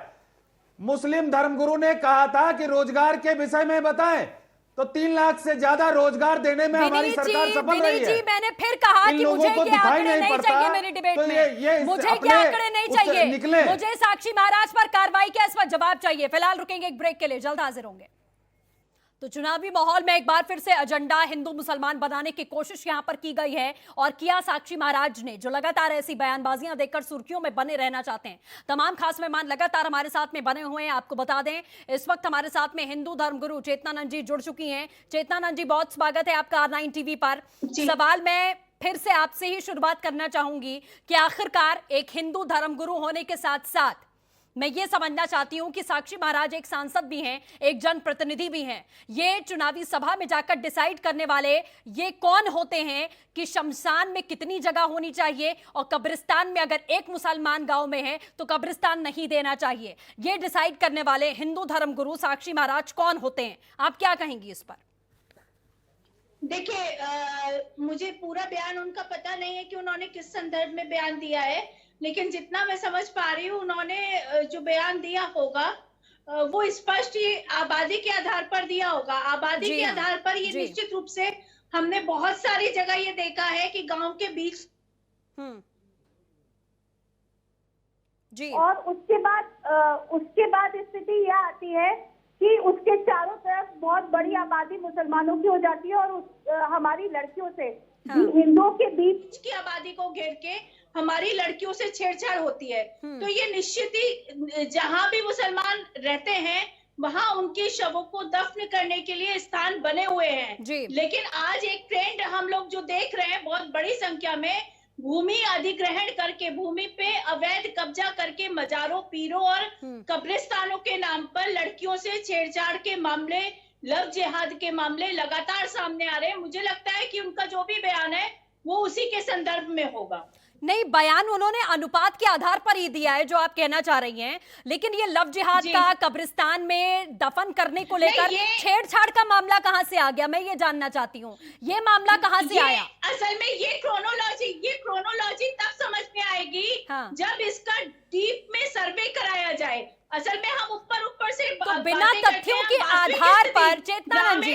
मुस्लिम धर्मगुरु ने कहा था कि रोजगार के विषय में बताएं, तो 3 लाख से ज्यादा रोजगार देने में हमारी सरकार सफल रही है। जी, मैंने फिर कहा कि मुझे ये आंकड़े नहीं चाहिए मेरी डिबेट में। मुझे ये आंकड़े नहीं चाहिए, मुझे साक्षी महाराज पर कार्रवाई का इस पर जवाब चाहिए। फिलहाल रुकेंगे एक ब्रेक के लिए, जल्द हाजिर होंगे। तो चुनावी माहौल में एक बार फिर से एजेंडा हिंदू मुसलमान बनाने की कोशिश यहां पर की गई है और किया साक्षी महाराज ने, जो लगातार ऐसी बयानबाजियां देकर सुर्खियों में बने रहना चाहते हैं। तमाम खास मेहमान लगातार हमारे साथ में बने हुए हैं। आपको बता दें इस वक्त हमारे साथ में हिंदू धर्मगुरु चेतनानंद जी जुड़ चुकी हैं। चेतनानंद जी, बहुत स्वागत है आपका R9 टीवी पर। सवाल मैं फिर से आपसे ही शुरुआत करना चाहूंगी कि आखिरकार एक हिंदू धर्मगुरु होने के साथ साथ मैं ये समझना चाहती हूं कि साक्षी महाराज एक सांसद भी हैं, एक जनप्रतिनिधि भी हैं। ये चुनावी सभा में जाकर डिसाइड करने वाले ये कौन होते हैं कि शमशान में कितनी जगह होनी चाहिए और कब्रिस्तान में अगर एक मुसलमान गांव में है तो कब्रिस्तान नहीं देना चाहिए। ये डिसाइड करने वाले हिंदू धर्मगुरु साक्षी महाराज कौन होते हैं? आप क्या कहेंगी इस पर? देखिए, मुझे पूरा बयान उनका पता नहीं है कि उन्होंने किस संदर्भ में बयान दिया है, लेकिन जितना मैं समझ पा रही हूँ उन्होंने जो बयान दिया होगा वो स्पष्ट ही आबादी के आधार पर दिया होगा। आबादी के आधार पर ये निश्चित रूप से हमने बहुत सारी जगह ये देखा है कि गांव के बीच जी। और उसके बाद स्थिति यह आती है कि उसके चारों तरफ बहुत बड़ी आबादी मुसलमानों की हो जाती है और हमारी लड़कियों से हिंदुओं के बीच की आबादी को घेर के हमारी लड़कियों से छेड़छाड़ होती है। तो ये निश्चित ही जहां भी मुसलमान रहते हैं वहां उनके शवों को दफन करने के लिए स्थान बने हुए हैं। लेकिन आज एक ट्रेंड हम लोग जो देख रहे हैं, बहुत बड़ी संख्या में भूमि अधिग्रहण करके, भूमि पे अवैध कब्जा करके मजारों, पीरों और कब्रिस्तानों के नाम पर लड़कियों से छेड़छाड़ के मामले, लव जिहाद के मामले लगातार सामने आ रहे हैं। मुझे लगता है कि उनका जो भी बयान है वो उसी के संदर्भ में होगा। नहीं, बयान उन्होंने अनुपात के आधार पर ही दिया है जो आप कहना चाह रही हैं, लेकिन ये लव जिहाद का, कब्रिस्तान में दफन करने को लेकर छेड़छाड़ का मामला कहां से आ गया? मैं ये जानना चाहती हूँ, ये मामला कहां से आया? असल में ये क्रोनोलॉजी तब समझ में आएगी जब इसका डीप में सर्वे कराया जाए। असल में हम ऊपर से तो बिना तथ्यों के आधार पर, चेतनानंद जी,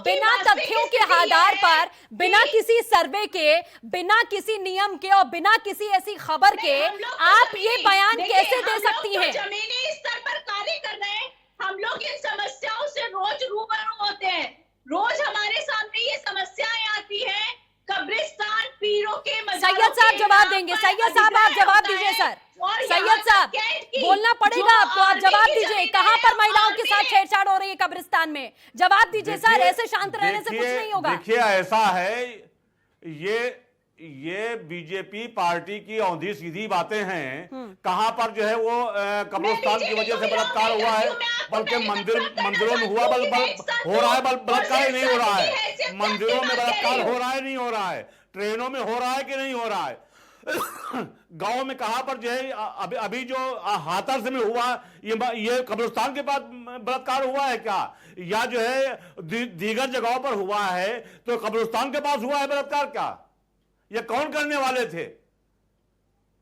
बिना तथ्यों के आधार पर, बिना किसी सर्वे के, बिना किसी नियम के और बिना किसी ऐसी खबर के आप ये बयान कैसे दे सकती हैं? जमीनी स्तर पर कार्य कर रहे हैं हम लोग, इन समस्याओं से रोज रूबरू होते हैं। रोज हमारे सामने ये समस्याएं आती हैं। कब्रिस्तान, पीरों के सैयद साहब जवाब देंगे। सैयद साहब आप जवाब दीजिए। सर सैयद साहब बोलना पड़ेगा आपको, आप जवाब दीजिए। कहां पर महिलाओं के साथ छेड़छाड़ हो रही है कब्रिस्तान में? जवाब दीजिए सर, ऐसे शांत रहने से कुछ नहीं होगा। देखिए ऐसा है, ये बीजेपी पार्टी की औंधी सीधी बातें हैं। कहां पर जो है वो कब्रिस्तान की वजह से बलात्कार हुआ है, बल्कि मंदिरों में हुआ हो रहा है, बलात्कार नहीं हो रहा है। मंदिरों में बलात्कार हो रहा है, नहीं हो रहा है? ट्रेनों में हो रहा है कि नहीं हो रहा है? गांव में कहां पर जो है अभी जो हाथरस में हुआ, ये कब्रिस्तान के पास बलात्कार हुआ है क्या? या जो है दीगर जगहों पर हुआ है तो कब्रिस्तान के पास हुआ है बलात्कार क्या? ये कौन करने वाले थे?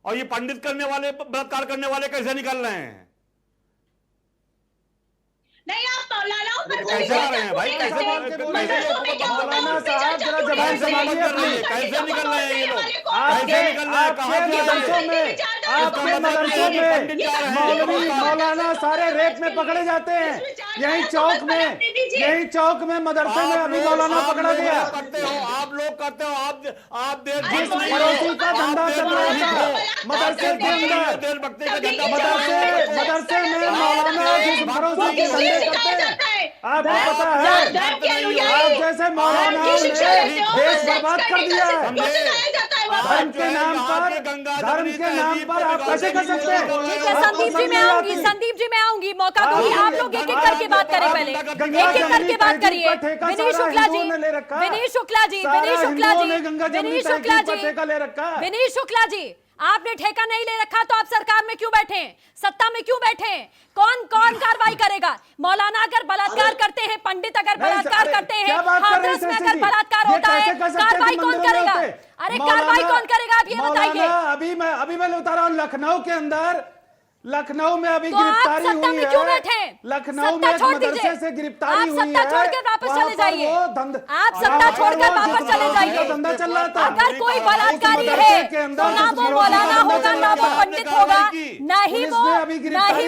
और ये पंडित करने वाले, बलात्कार करने वाले कैसे निकल रहे हैं? नहीं, आप कैसे आ रहे हैं भाई? कैसे मौलाना साहब जरा जबान संभालिए अपनी। कैसे निकल रहे हैं ये लोग? आपके मदरसों में मौलाना सारे रेप में पकड़े जाते हैं। यही चौक में मदरसे में अभी मौलाना पकड़ा गया। आप लोग करते हो, आप जिस पड़ोसी का धंधा चल रहा था मदरसे के अंदर, मदरसे में मौलाना जिस पड़ोसी के धंधे करते हैं, आपको पता है, आप जैसे मौलानाओं ने देश बर्बाद कर दिया है। धर्म के नाम पर आप कैसे कर सकते हैं? ठीक है संदीप जी मैं आऊंगी, मौका दूंगी। आप लोग एक एक करके बात करें, पहले एक एक करके बात करिए। विनीश शुक्ला जी, आपने ठेका नहीं ले रखा तो आप सरकार में क्यों बैठे हैं, सत्ता में क्यों बैठे हैं? कौन कार्रवाई करेगा? मौलाना अगर बलात्कार करते हैं, पंडित अगर बलात्कार करते हैं, हाथरस में अगर बलात्कार होता है, कार्रवाई कौन करेगा? अरे कार्रवाई कौन करेगा आप ये बताइए। अभी मैं बता रहा हूँ, लखनऊ में अभी गिरफ्तारी हुई है। क्यों बैठे? लखनऊ में एक मदरसे से गिरफ्तारी हुई है। सत्ता छोड़कर वापस चले जाइए। आप सत्ता छोड़कर वापस चले जाइए। धंधा चल रहा था। अगर कोई बलात्कारी है तो ना वो मौलाना होगा, ना वो पंडित होगा, ना ही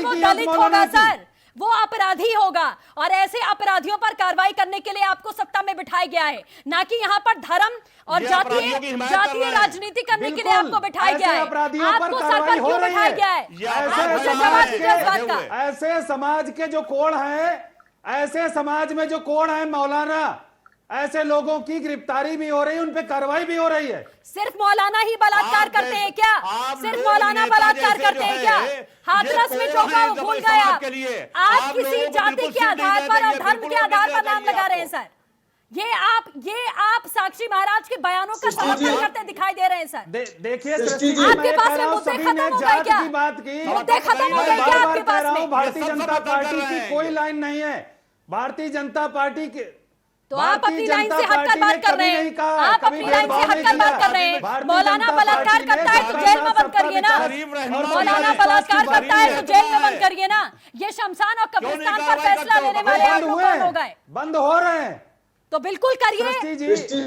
वो दलित होगा। सर, वो अपराधी होगा और ऐसे अपराधियों पर कार्रवाई करने के लिए आपको सत्ता में बिठाया गया है, ना कि यहाँ पर धर्म और जातीय राजनीति करने के लिए आपको बिठाया गया है। आपको सर पर क्यों बिठाया गया है? आप मुझे जवाब दीजिए इस बात का। ऐसे समाज के जो कोण हैं, ऐसे समाज में जो कोण है मौलाना, ऐसे लोगों की गिरफ्तारी भी हो रही है, उन पे कार्रवाई भी हो रही है। सिर्फ मौलाना ही बलात्कार करते हैं क्या? सिर्फ मौलाना बलात्कार करते हैं क्या? हाथरस में जो का भूल गया, आप किसी जाति के आधार पर और धर्म के आधार पर नाम लगा रहे हैं सर। ये आप साक्षी महाराज के बयानों का समर्थन करते दिखाई दे रहे हैं सर। देखिए आपके पास में मुद्दे खत्म हो गए क्या? मुद्दे खत्म हो गए क्या आपके पास में? भारतीय जनता पार्टी की कोई लाइन नहीं है। भारतीय जनता पार्टी के तो आप अपनी लाइन से हटकर बात कर रहे हैं। आप अपनी लाइन से हटकर बात कर रहे हैं। मौलाना बलात्कार करता है तो जेल में बंद करिए ना। मौलाना बलात्कार करता है तो जेल में बंद करिए ना। ये शमशान और कब्रिस्तान पर फैसला लेने वाले आप लोग कौन हो गए? बंद हो रहे हैं तो बिल्कुल करिए।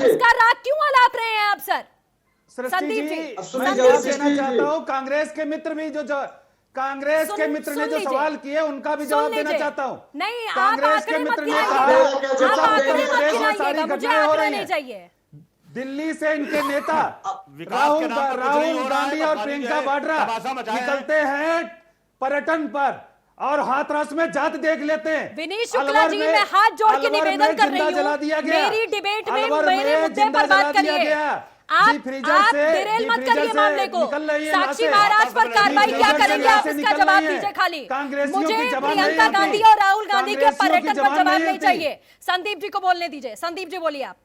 इसका राग क्यों अलाप रहे हैं आप सर? संदीप जी, मैं जवाब देना चाहता हूँ। कांग्रेस के मित्र भी कांग्रेस के मित्र ने जो सवाल किए उनका भी जवाब देना चाहता हूँ। नहीं, कांग्रेस के मित्र ने कहा सारी घटनाएं हो रही हैं। दिल्ली से इनके नेता राहुल गांधी और प्रियंका वाड्रा निकलते हैं पर्यटन पर और हाथरस में जात देख लेते हैं। विनीत शुक्ला जी, मैं हाथ जोड़ के निवेदन कर रही हूँ, मेरी डिबेट में मेरे मुद्दे पर बात करिए। आप डिरेल मत करिए मामले को। साक्षी महाराज पर कार्रवाई क्या करेंगे आप इसका जवाब दीजिए। खाली मुझे प्रियंका गांधी और राहुल गांधी के पर्यटन पर जवाब नहीं चाहिए। संदीप जी को बोलने दीजिए। संदीप जी बोलिए आप।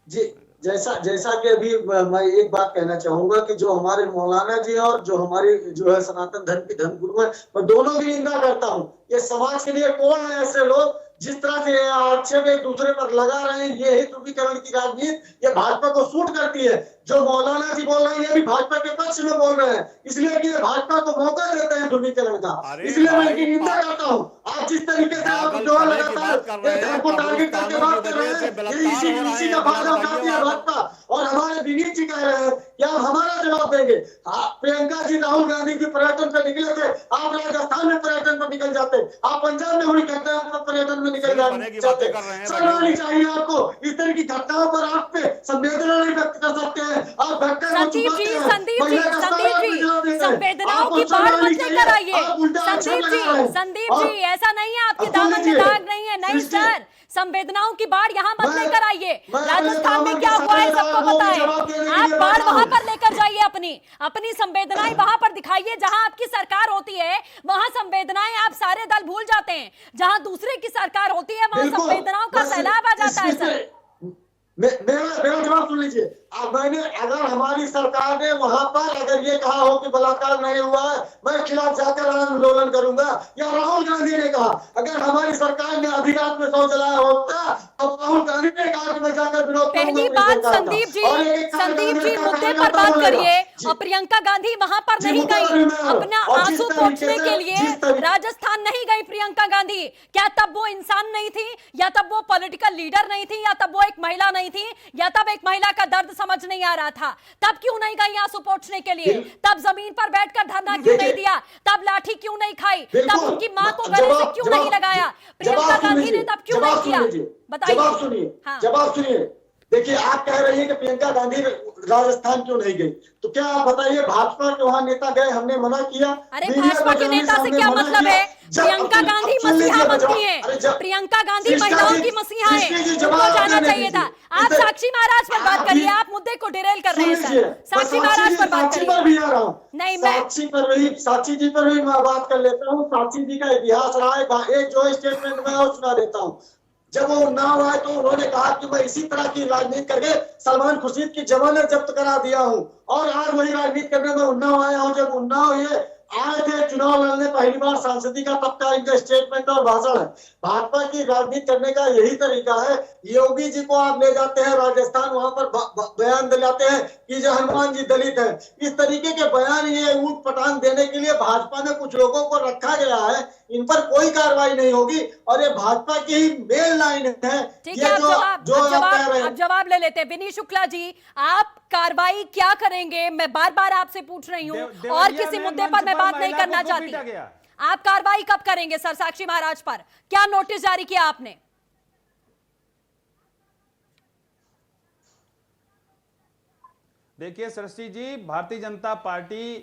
जी, जैसा कि अभी मैं एक बात कहना चाहूंगा कि जो हमारे मौलाना जी और जो हमारे जो है सनातन धर्म की धर्मगुरु है, मैं दोनों की निंदा करता हूँ। ये समाज के लिए कौन है ऐसे लोग जिस तरह से आक्षेप एक दूसरे पर लगा रहे हैं? ये ही ध्रुवीकरण की राजनीति ये भाजपा को सूट करती है। जो मौलाना जी बोल रहे हैं ये भी भाजपा के पक्ष में बोल रहे हैं, इसलिए कि ये भाजपा को मौका देते हैं ध्रुवीकरण का। इसलिए मैं इनकी निंदा करता हूँ। आप जिस तरीके से आप जो लगातार धर्म को टारगेट करके बात कर रहे हैं, इसी का फायदा उठाती है भाजपा। और हमारे विनीत जी कह रहे हैं कि आप हमारा जवाब देंगे। प्रियंका जी राहुल गांधी की पर्यटन पर निकले थे, आप राजस्थान में पर्यटन पर निकल जाते, आप पंजाब में हुई घटना पर्यटन में निकल जाते। शर्म चाहिए आपको। इस तरह की घटनाओं पर आप पे संवेदना नहीं व्यक्त कर सकते हैं। आप संदीप जी संवेदनाओं की बात मत लेकर आइए। संदीप जी ऐसा नहीं है, आपके दामन में दाग नहीं है। नहीं सर, संवेदनाओं की बाढ़ यहाँ मत लेकर आइए। राजस्थान में क्या हुआ है सबको पता है। आप बाढ़ वहां पर लेकर जाइए, अपनी संवेदनाएं वहां पर दिखाइए। जहां आपकी सरकार होती है वहां संवेदनाएं आप सारे दल भूल जाते हैं। जहां दूसरे की सरकार होती है वहां संवेदनाओं का सैलाब आ जाता है सर। मेरा जवाब सुन लीजिए। अगर हमारी सरकार ने वहां पर अगर ये कहा हो कि बलात्कार नहीं हुआ है, मैं खिलाफ जाकर आंदोलन करूंगा। या राहुल गांधी ने कहा अगर हमारी सरकार ने अधिरात में शौच जलाया होता तो राहुल गांधी ने कहा कि मैं जाकर विरोध करूंगा। पहली बात संदीप जी मुद्दे पर बात करिए। और प्रियंका गांधी वहां पर नहीं गई, अपना आंसू पोंछने के लिए राजस्थान नहीं गई प्रियंका गांधी। क्या तब वो इंसान नहीं थी, या तब वो पॉलिटिकल लीडर नहीं थी, या तब वो एक महिला नहीं थी, या तब एक महिला का दर्द समझ नहीं आ रहा था? तब क्यों नहीं गई आंसू पोंछने के लिए? तब जमीन पर बैठकर धरना क्यों नहीं दिया? तब लाठी क्यों नहीं खाई? तब उनकी मां को गले से क्यों नहीं लगाया? प्रियंका गांधी ने तब क्यों नहीं किया? बताइए। जवाब सुनिए। देखिए, आप कह रही है कि प्रियंका गांधी राजस्थान क्यों नहीं गई, तो क्या आप बताइए भाजपा के वहां नेता गए, हमने मना किया? अरे भाजपा के नेता से क्या मतलब है? प्रियंका गांधी मसीहा बनती है, प्रियंका गांधी महिलाओं की मसीहा है, उनको जाना चाहिए था। आप साक्षी महाराज पर बात करिए, आप मुद्दे को डिरेल कर रहे हैं सर। साक्षी महाराज पर बात करिए। नहीं, मैं साक्षी जी पर भी मैं बात कर लेता हूँ। साक्षी जी का इतिहास रहा है। एक जो स्टेटमेंट मैं और सुना देता हूँ। जब वो उन्नाव आए तो उन्होंने कहा कि मैं इसी तरह की राजनीति करके सलमान खुर्शीद की जमानत जब्त करा दिया हूँ, और आज वही राजनीति करने में उन्नाव आया हूँ। जब उन्नाव ये आए थे चुनाव लड़ने पहली बार सांसदी का, तब का इनका स्टेटमेंट और भाषण है। भाजपा की राजनीति करने का यही तरीका है। योगी जी को आप ले जाते हैं राजस्थान, वहां पर बयान दिलाते हैं कि जो हनुमान जी दलित है। इस तरीके के बयान ये ऊट पटांग देने के लिए भाजपा ने कुछ लोगों को रखा गया है। इन पर कोई कार्रवाई नहीं होगी और ये भाजपा की ही मेन लाइन है। ठीक है, आप जवाब ले लेते हैं। विनीत शुक्ला जी, आप कार्रवाई क्या करेंगे? मैं बार बार आपसे पूछ रही हूँ और किसी मुद्दे पर मैं बात नहीं करना चाहती। आप कार्रवाई कब करेंगे सर साक्षी महाराज पर? क्या नोटिस जारी किया आपने? देखिए सृष्टि जी, भारतीय जनता पार्टी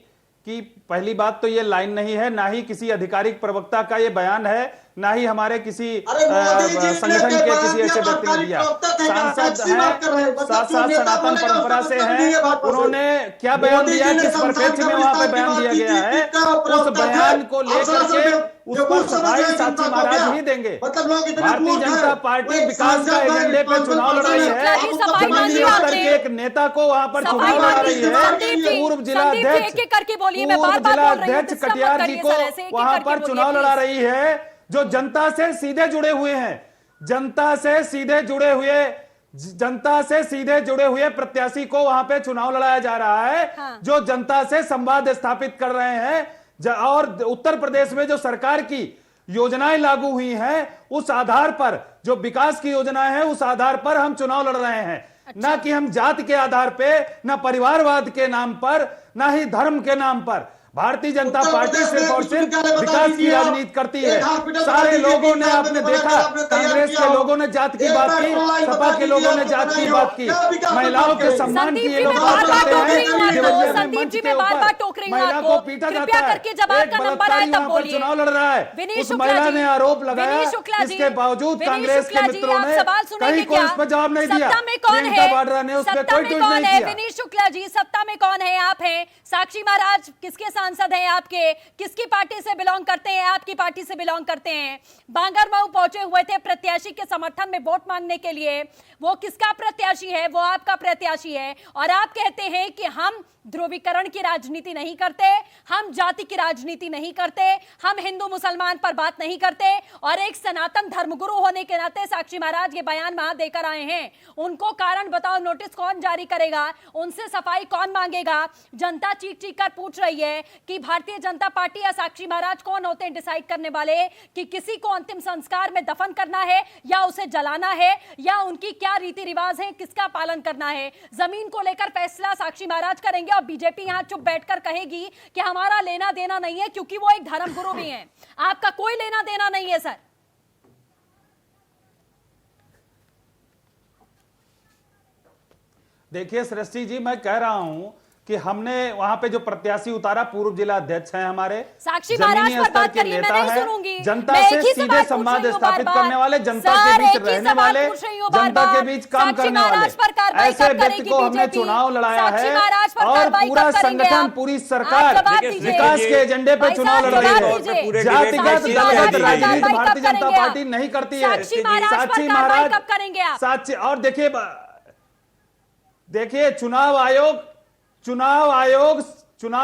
की पहली बात तो ये लाइन नहीं है, ना ही किसी आधिकारिक प्रवक्ता का ये बयान है, ना ही हमारे किसी संगठन के किसी ऐसे व्यक्ति ने दिया। सांसद हैं, साथ साथ सनातन परंपरा से हैं, उन्होंने क्या बयान दिया, किस परिप्रेक्ष्य में वहां पे बयान दिया गया है, उस बयान को लेकर के उसको सफाई साक्षी महाराज ही देंगे। भारतीय जनता पार्टी विकास का एजेंडे पे चुनाव लड़ रही है, जमीनी स्तर के एक नेता को वहां पर चुनाव लड़ा रही है। पूर्व जिलाध्यक्ष कटियार जी को वहां पर चुनाव लड़ा रही है, जो जनता से सीधे जुड़े हुए हैं, जनता से सीधे जुड़े हुए प्रत्याशी को वहां पे चुनाव लड़ाया जा रहा है। हाँ। जो जनता से संवाद स्थापित कर रहे हैं और उत्तर प्रदेश में जो सरकार की योजनाएं लागू हुई हैं उस आधार पर, जो विकास की योजनाएं हैं उस आधार पर हम चुनाव लड़ रहे हैं। अच्छा। ना कि हम जाति के आधार पे, ना परिवारवाद के नाम पर, ना ही धर्म के नाम पर। भारतीय जनता पार्टी सिर्फ और सिर्फ विकास की राजनीति करती है। सारे लोगों ने, आपने देखा, कांग्रेस के लोगों ने जात की बात की, सपा के लोगों ने जात की बात की, महिलाओं के सम्मान की ये लोग बात करते हैं। संदीप जी, मैं बार-बार टोक रही हूं आपको, कृपया करके जब आपका नंबर आए तब बोलिए। चुनाव लड़ रहा है, उस महिला ने आरोप लगाया, इसके बावजूद कांग्रेस के मित्रों ने कहीं कोई इस पर जवाब नहीं दिया। प्रियंका वाड्रा ने उस पर कोई ट्वीट नहीं किया। विनीश शुक्ला जी, सत्ता में कौन है? आप हैं। साक्षी महाराज किसके सांसद हैं आपके? किसकी पार्टी से बिलोंग करते हैं? आपकी पार्टी से बिलोंग करते हैं। बांगरमऊ पहुंचे हुए थे प्रत्याशी के समर्थन में वोट मांगने के लिए। वो किसका प्रत्याशी है? वो आपका प्रत्याशी है। और आप कहते हैं कि हम ध्रुवीकरण की राजनीति नहीं करते, हम जाति की राजनीति नहीं करते, हम हिंदू मुसलमान पर बात नहीं करते। और एक सनातन धर्मगुरु होने के नाते साक्षी महाराज ये बयान वहां देकर आए हैं। उनको कारण बताओ, नोटिस कौन जारी करेगा? उनसे सफाई कौन मांगेगा? जनता चीख चीख कर पूछ रही है कि भारतीय जनता पार्टी या साक्षी महाराज कौन होते हैं डिसाइड करने वाले कि किसी को अंतिम संस्कार में दफन करना है या उसे जलाना है, या उनकी क्या रीति रिवाज है, किसका पालन करना है। जमीन को लेकर फैसला साक्षी महाराज करेंगे और बीजेपी यहां चुप बैठकर कहेगी कि हमारा लेना देना नहीं है, क्योंकि वो एक धर्मगुरु भी हैं। आपका कोई लेना देना नहीं है सर। देखिए सृष्टि जी, मैं कह रहा हूं कि हमने वहां पे जो प्रत्याशी उतारा, पूर्व जिला अध्यक्ष हैं हमारे, साक्षी महाराज पर बात करिए, मैं नहीं सुनूंगी। जनता से सीधे संवाद स्थापित करने वाले, जनता के बीच रहने वाले, जनता के बीच काम करने वाले, ऐसे व्यक्ति को हमने चुनाव लड़ाया है। और पूरा संगठन, पूरी सरकार विकास के एजेंडे पे चुनाव लड़ रही है। जातिगत दलगत राजनीति भारतीय जनता पार्टी नहीं करती है। साक्षी महाराज साक्षी। और देखिए चुनाव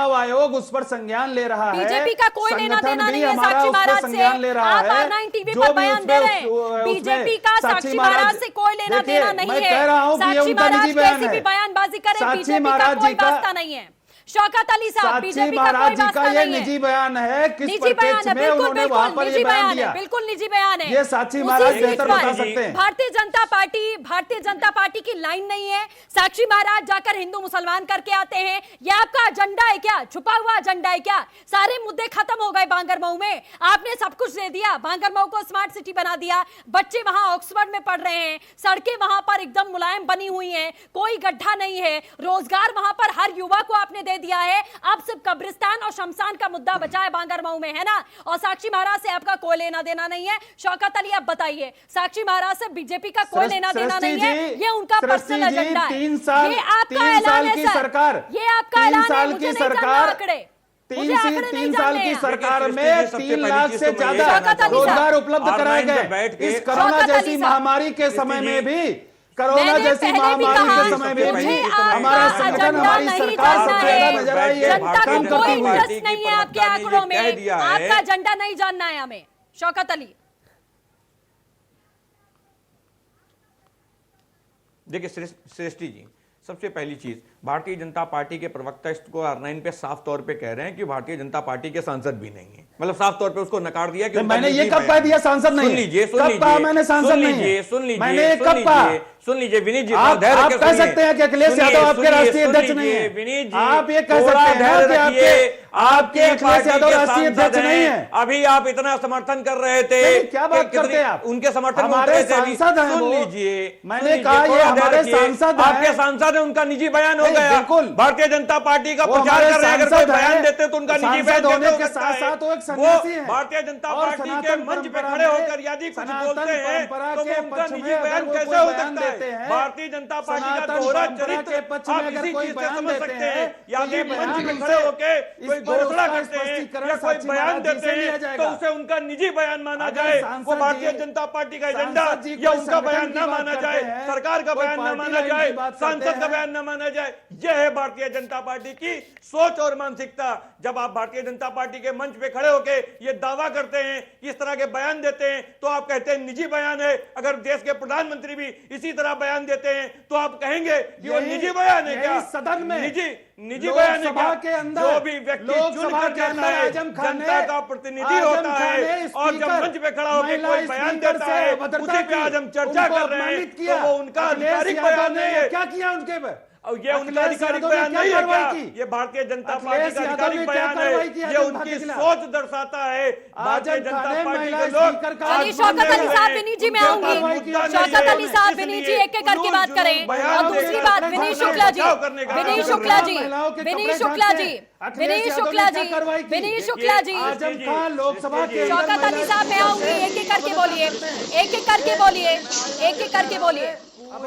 आयोग उस पर संज्ञान ले रहा है। बीजेपी का कोई लेना देना नहीं है साक्षी महाराज से। आप R9 टीवी पर बयान दे रहे हैं, बीजेपी का साक्षी महाराज से कोई लेना देना नहीं है। मैं कह रहा हूं कि ये उनका निजी बयान है। कैसी भी बयानबाजी करें, बीजेपी का कोई वास्ता नहीं है। शौकत अली साहब, बीजेपी का कोई वास्ता नहीं है। निजी बयान है, किस परिप्रेक्ष्य में उन्होंने वहां पर ये बयान दिया, बिल्कुल निजी बयान है। ये साक्षी महाराज बेहतर बता सकते हैं। भारतीय जनता पार्टी की लाइन नहीं है। साक्षी महाराज जाकर हिंदू मुसलमान करके आते हैं, ये आपका एजेंडा है क्या? छुपा हुआ एजेंडा है क्या? सारे मुद्दे खत्म हो गए बांगरमऊ में, आपने सब कुछ दे दिया। बांगरमऊ को स्मार्ट सिटी बना दिया, बच्चे वहां ऑक्सफोर्ड में पढ़ रहे हैं, सड़कें वहां पर एकदम मुलायम बनी हुई हैं, कोई गड्ढा नहीं है, रोजगार वहां पर हर युवा को आपने दे दिया है। अब सिर्फ कब्रिस्तान और शमशान का मुद्दा बचा है बांगरमऊ में, है ना? और साक्षी महाराज से आपका कोई लेना देना नहीं है। शौकत अली, आप बताइए, साक्षी महाराज से बीजेपी का कोई लेना देना नहीं है, ये उनका पर्सनल एजेंडा है। ये आपका ऐलान है सर, ये आपका ऐलान है। मुझे नहीं जानना आंकड़े, 3 साल की सरकार में 3 लाख से ज्यादा रोजगार उपलब्ध कराए गए। इस कोरोना जैसी महामारी के समय में भी, कोरोना जैसी महामारी के समय में भी हमारा संगठन, हमारी सरकार सबसे ज्यादा नजर आई है, काम करती हुई। इंटरेस्ट नहीं है आपके आंकड़ों में, आपका एजेंडा नहीं जानना है हमें। शौकत अली, देखिए सृष्टि जी, सबसे पहली चीज, भारतीय जनता पार्टी के प्रवक्ता इसको R9 पे साफ तौर पे कह रहे हैं कि भारतीय जनता पार्टी के सांसद भी नहीं है, मतलब साफ तौर पे उसको नकार दिया कि उनका मैंने ये निजी कब कह दिया सांसद नहीं है? सुन लीजिए कब कहा मैंने सांसद नहीं है? सुन लीजिए मैंने कब कहा? सुन लीजिए विनीत जी, आप कह सकते हैं कि अखिलेश यादव आपके राष्ट्रीय अध्यक्ष नहीं है। विनीत जी, आप ये कह सकते हैं कि आपके अखिलेश यादव राष्ट्रीय अध्यक्ष नहीं है। अभी आप इतना समर्थन कर रहे थे, क्या बात करते हैं आप? उनके समर्थन हमारे सांसद हैं। सुन लीजिए, मैंने कहा ये हमारे सांसद हैं। आपके सांसद है, उनका निजी बयान हो गया। बिल्कुल भारतीय जनता पार्टी का प्रचार कर रहे हैं, अगर कोई बयान देते तो उनका निजी बयान होने के साथ साथ वो एक सन्यासी हैं। भारतीय जनता पार्टी के मंच पे खड़े होकर यदि कुछ बोलते हैं तो वो उनका निजी बयान कैसे हो सकता है? भारतीय जनता पार्टी का दोहरा चरित्र आप इसी चीज से समझ सकते हैं। यदि मंच पे खड़े होकर कोई घोषणा करते हैं या कोई बयान देते हैं तो उसे उनका निजी बयान माना जाए, वो भारतीय जनता पार्टी का एजेंडा या उनका बयान न माना जाए, सरकार का बयान न माना जाए, सांसद का बयान न माना जाए। यह है भारतीय जनता पार्टी की सोच और मानसिकता। जब आप भारतीय जनता पार्टी के मंच पे खड़े होकर ये दावा करते हैं, इस तरह के बयान देते हैं, तो आप कहते हैं निजी बयान है। अगर देश के प्रधानमंत्री भी इसी तरह बयान देते हैं तो आप कहेंगे कि वो निजी बयान है क्या? सदन में निजी बयान है क्या? के अंदर जो भी व्यक्ति चुनकर जाता है, जनता का प्रतिनिधि होता है, और जब मंच पे खड़ा होकर कोई बयान देता है, उसी पे आज हम चर्चा कर रहे हैं, तो वो उनका आधिकारिक बयान नहीं है। क्या किया उनके पर? और ये उनका आधिकारिक बयान नहीं है क्या? ये भारतीय जनता पार्टी का आधिकारिक बयान है, ये उनकी सोच दर्शाता है। भारतीय जनता पार्टी के लोग शौकत अली साहब, विनीत जी मैं आऊंगी। शौकत अली साहब, विनीत जी एक एक करके बात करें। और दूसरी बात, विनीत शुक्ला जी, विनीत शुक्ला जी, विनीत शुक्ला जी, विनीत शुक्ला जी, विनीत शुक्ला जी, लोकसभा के शौकत अली साहब मैं आऊंगी। एक एक करके बोलिए, एक एक करके बोलिए, एक एक करके बोलिए, एक